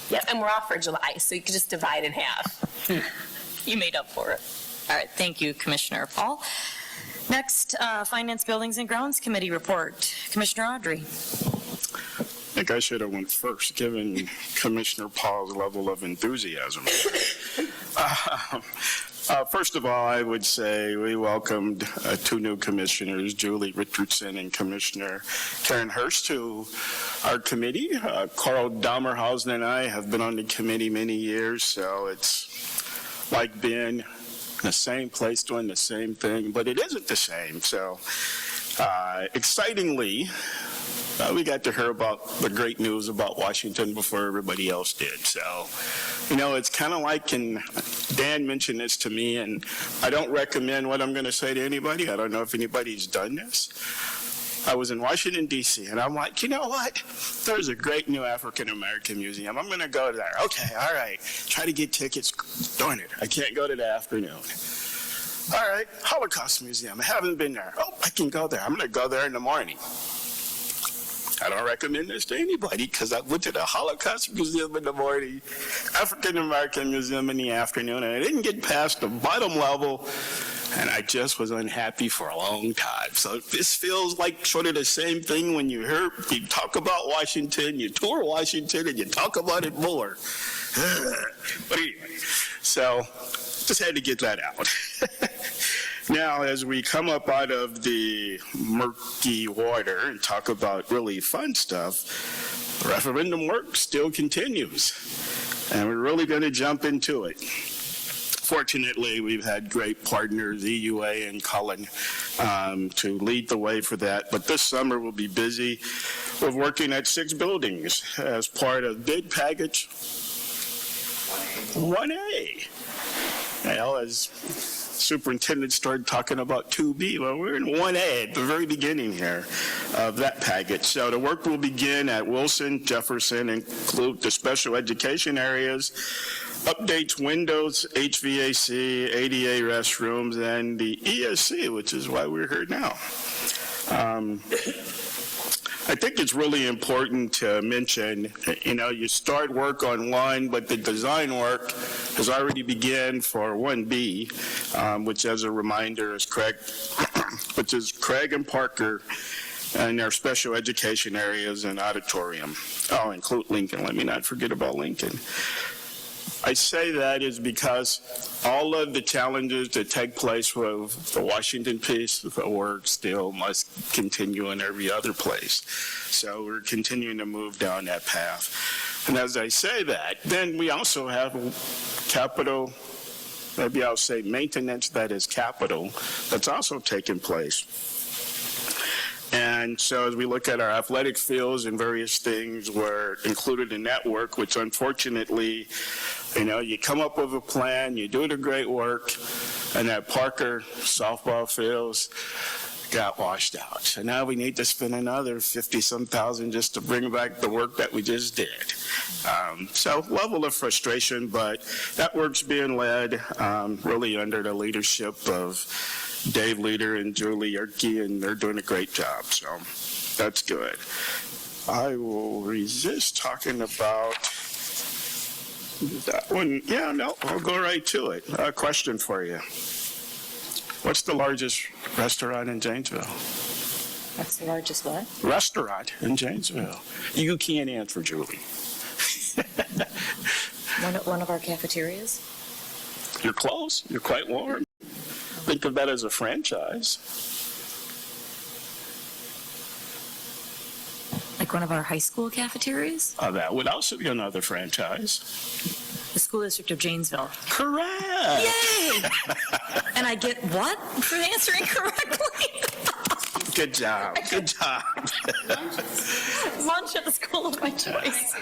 Yeah, and we're off for July, so you can just divide in half. You made up for it. All right, thank you, Commissioner Paul. Next, Finance, Buildings, and Grounds Committee report. Commissioner Audrey. I think I should have went first, given Commissioner Paul's level of enthusiasm. First of all, I would say we welcomed 2 new commissioners, Julie Richardson and Commissioner Karen Hurst, to our committee. Carl Dahmerhausen and I have been on the committee many years, so it's like being in the same place doing the same thing, but it isn't the same. So excitingly, we got to hear about the great news about Washington before everybody else did. So, it's kind of like, and Dan mentioned this to me, and I don't recommend what I'm going to say to anybody. I don't know if anybody's done this. I was in Washington, D.C., and I'm like, you know what? There's a great new African-American museum. I'm going to go there. Okay, all right. Try to get tickets. Darn it, I can't go to the afternoon. All right, Holocaust Museum. I haven't been there. Oh, I can go there. I'm going to go there in the morning. I don't recommend this to anybody because I went to the Holocaust Museum in the morning, African American Museum in the afternoon, and I didn't get past the bottom level, and I just was unhappy for a long time. So this feels like sort of the same thing when you talk about Washington, you tour Washington, and you talk about it more. But anyway, so just had to get that out. Now, as we come up out of the murky water and talk about really fun stuff, referendum work still continues, and we're really going to jump into it. Fortunately, we've had great partners, EUA and Cullen, to lead the way for that, but this summer we'll be busy with working at 6 buildings as part of bid package 1A. Well, as superintendent started talking about 2B. Well, we're in 1A at the very beginning here of that package. So the work will begin at Wilson, Jefferson, include the special education areas, updates windows, HVAC, ADA restrooms, and the ESC, which is why we're here now. I think it's really important to mention, you start work on 1, but the design work has already begun for 1B, which, as a reminder, is Craig and Parker and their special education areas and auditorium. Oh, include Lincoln. Let me not forget about Lincoln. I say that is because all of the challenges that take place with the Washington piece, the work still must continue in every other place. So we're continuing to move down that path. And as I say that, then we also have capital, maybe I'll say maintenance that is capital, that's also taking place. And so as we look at our athletic fields and various things were included in that work, which unfortunately, you come up with a plan, you do the great work, and that Parker softball fields got washed out. So now we need to spend another 50-some thousand just to bring back the work that we just did. So level of frustration, but that work's being led really under the leadership of Dave Leader and Julie Yerke, and they're doing a great job, so that's good. I will resist talking about that one. Yeah, no, I'll go right to it. A question for you. What's the largest restaurant in Janesville? That's the largest what? restaurant in Janesville? You can't answer, Julie. One of our cafeterias? You're close. You're quite warm. Think of that as a franchise. Like one of our high school cafeterias? That would also be another franchise. The School District of Janesville. Correct. Yay! And I get what for answering correctly? Good job. Good job. Lunch at the school of my choice.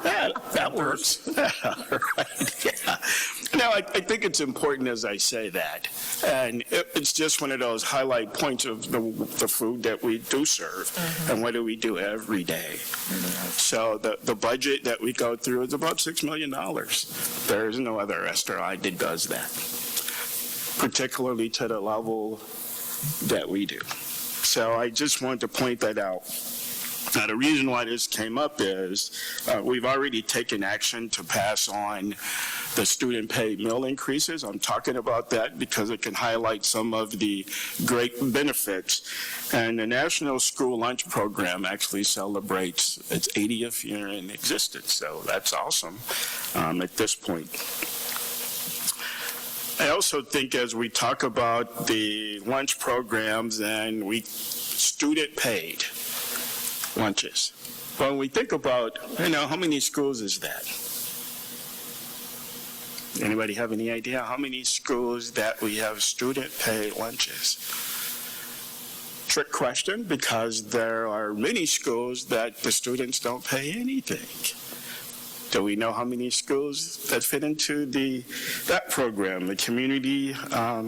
That works. Right. Yeah. Now, I think it's important as I say that, and it's just one of those highlight points of the food that we do serve, and what do we do every day. So the budget that we go through is about $6 million. There is no other restaurant that does that, particularly to the level that we do. So I just wanted to point that out. Now, the reason why this came up is we've already taken action to pass on the student pay meal increases. I'm talking about that because it can highlight some of the great benefits. And the National School Lunch Program actually celebrates its 80th year in existence, so that's awesome at this point. I also think as we talk about the lunch programs and student paid lunches, when we think about, how many schools is that? Anybody have any idea how many schools that we have student paid lunches? Trick question, because there are many schools that the students don't pay anything. Do we know how many schools that fit into that program, the community, how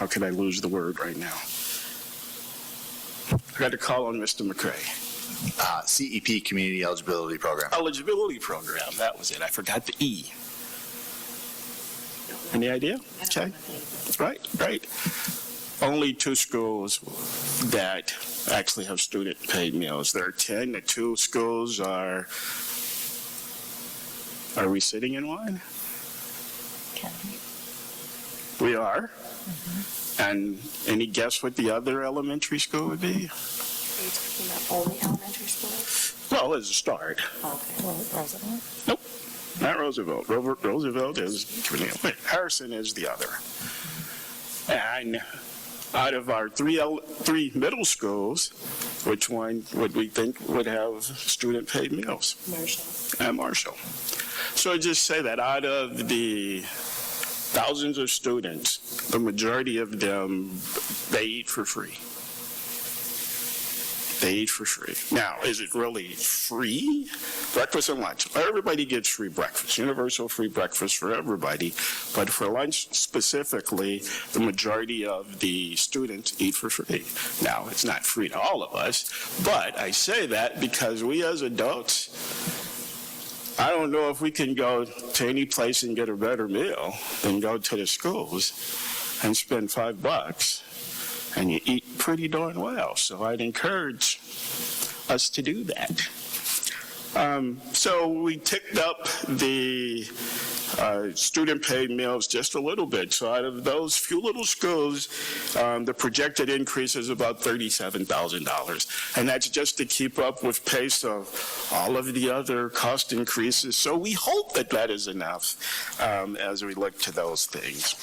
could I lose the word right now? I got to call on Mr. McCray. CEP, Community Eligibility Program. Eligibility Program, that was it. I forgot the E. Any idea? Okay. Right. Only 2 schools that actually have student paid meals. There are 10. The 2 schools are we sitting in one? We are. And any guess what the other elementary school would be? Are you talking about only elementary schools? Well, as a start. Okay, well, Roosevelt? Nope, not Roosevelt. Roosevelt is, Harrison is the other. And out of our three middle schools, which one would we think would have student paid meals? Marshall. And Marshall. So I just say that out of the thousands of students, the majority of them, they eat for free. They eat for free. Now, is it really free? Breakfast and lunch. Everybody gets free breakfast, universal free breakfast for everybody. But for lunch specifically, the majority of the students eat for free. Now, it's not free to all of us, but I say that because we as adults, I don't know if we can go to any place and get a better meal than go to the schools and spend $5 and you eat pretty darn well. So I'd encourage us to do that. So we ticked up the student paid meals just a little bit. So out of those few little schools, the projected increase is about $37,000. And that's just to keep up with pace of all of the other cost increases. So we hope that that is enough as we look to those things.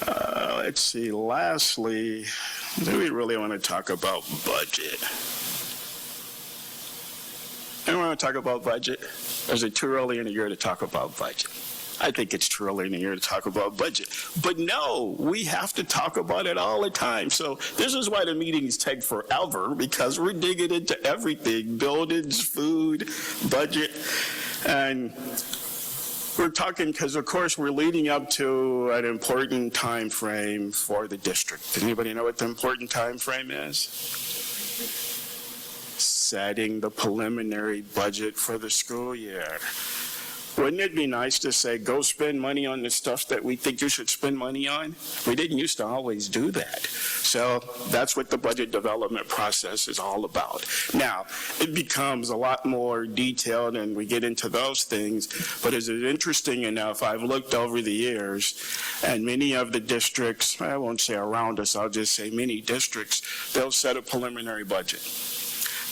Let's see, lastly, do we really want to talk about budget? Anyone want to talk about budget? Or is it too early in the year to talk about budget? I think it's too early in the year to talk about budget. But no, we have to talk about it all the time. So this is why the meetings take forever, because we're digging into everything, buildings, food, budget, and we're talking because, of course, we're leading up to an important time frame for the district. Does anybody know what the important time frame is? Setting the preliminary budget for the school year. Wouldn't it be nice to say, go spend money on the stuff that we think you should spend money on? We didn't used to always do that. So that's what the budget development process is all about. Now, it becomes a lot more detailed and we get into those things, but is it interesting enough? I've looked over the years and many of the districts, I won't say around us, I'll just say many districts, they'll set a preliminary budget.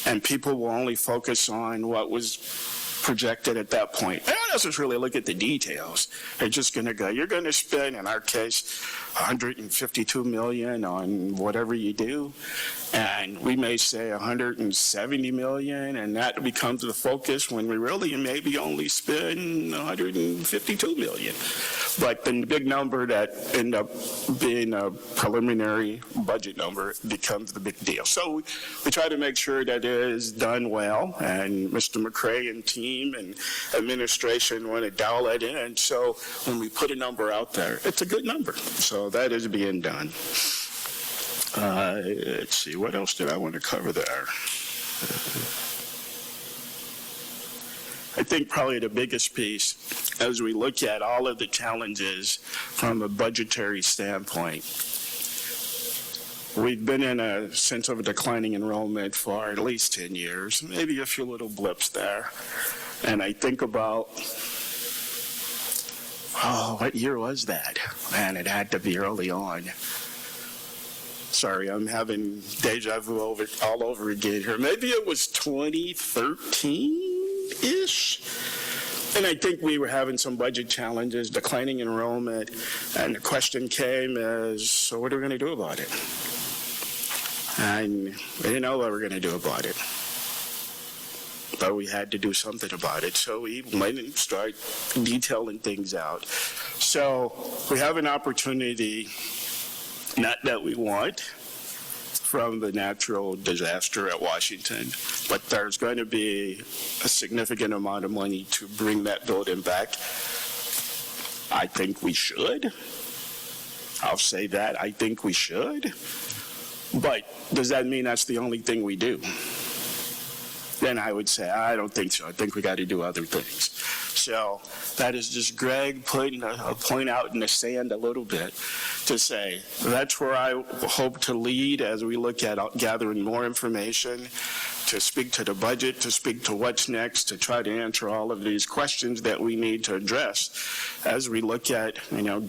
And people will only focus on what was projected at that point. They don't necessarily look at the details. They're just going to go, you're going to spend, in our case, $152 million on whatever you do. And we may say $170 million, and that becomes the focus when we really maybe only spend $152 million. But the big number that end up being a preliminary budget number becomes the big deal. So we try to make sure that it is done well, and Mr. McCray and team and administration want to dial that in. So when we put a number out there, it's a good number. So that is being done. Let's see, what else did I want to cover there? I think probably the biggest piece, as we look at all of the challenges from a budgetary standpoint, we've been in a sense of a declining enrollment for at least 10 years, maybe a few little blips there. And I think about, what year was that? Man, it had to be early on. Sorry, I'm having deja vu all over again here. Maybe it was 2013-ish. And I think we were having some budget challenges, declining enrollment, and the question came as, so what are we going to do about it? And we didn't know what we were going to do about it. But we had to do something about it. So we went and started detailing things out. So we have an opportunity, not that we want, from the natural disaster at Washington, but there's going to be a significant amount of money to bring that building back. I think we should. I'll say that. I think we should. But does that mean that's the only thing we do? Then I would say, I don't think so. I think we got to do other things. So that is just Greg putting a point out in the sand a little bit to say, that's where I hope to lead as we look at gathering more information, to speak to the budget, to speak to what's next, to try to answer all of these questions that we need to address as we look at,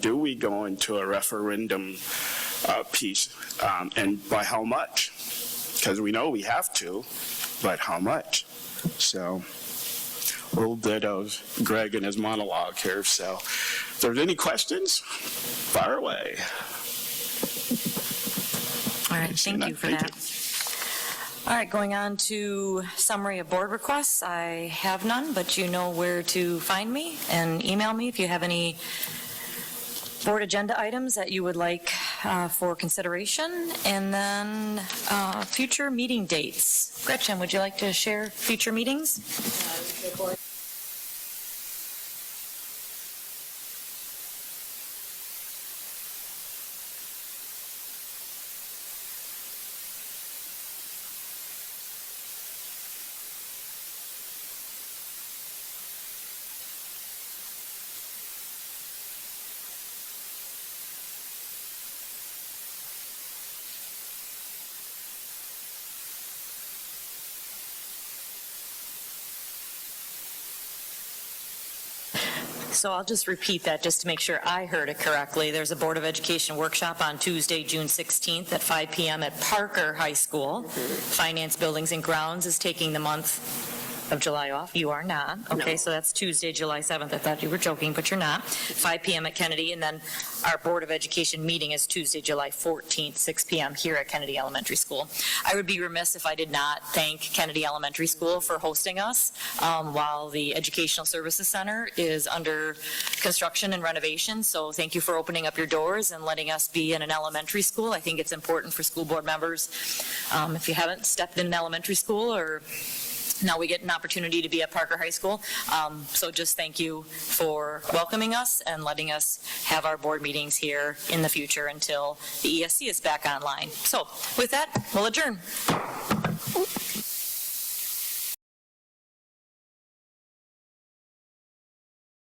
do we go into a referendum piece, and by how much? Because we know we have to, but how much? So a little bit of Greg and his monologue here. So if there's any questions, fire away. All right, thank you for that. All right, going on to summary of board requests. I have none, but you know where to find me and email me if you have any board agenda items that you would like for consideration. And then future meeting dates. Gretchen, would you like to share future meetings? So I'll just repeat that just to make sure I heard it correctly. There's a Board of Education workshop on Tuesday, June 16th at 5 p.m. at Parker High School. Finance, Buildings, and Grounds is taking the month of July off. You are not. Okay, no. So that's Tuesday, July 7th. I thought you were joking, but you're not. 5 p.m. at Kennedy. And then our Board of Education meeting is Tuesday, July 14th, 6 p.m. here at Kennedy Elementary School. I would be remiss if I did not thank Kennedy Elementary School for hosting us while the Educational Services Center is under construction and renovation. So thank you for opening up your doors and letting us be in an elementary school. I think it's important for school board members. If you haven't stepped in an elementary school, or now we get an opportunity to be at Parker High School. So just thank you for welcoming us and letting us have our board meetings here in the future until the ESC is back online. So with that, we'll adjourn.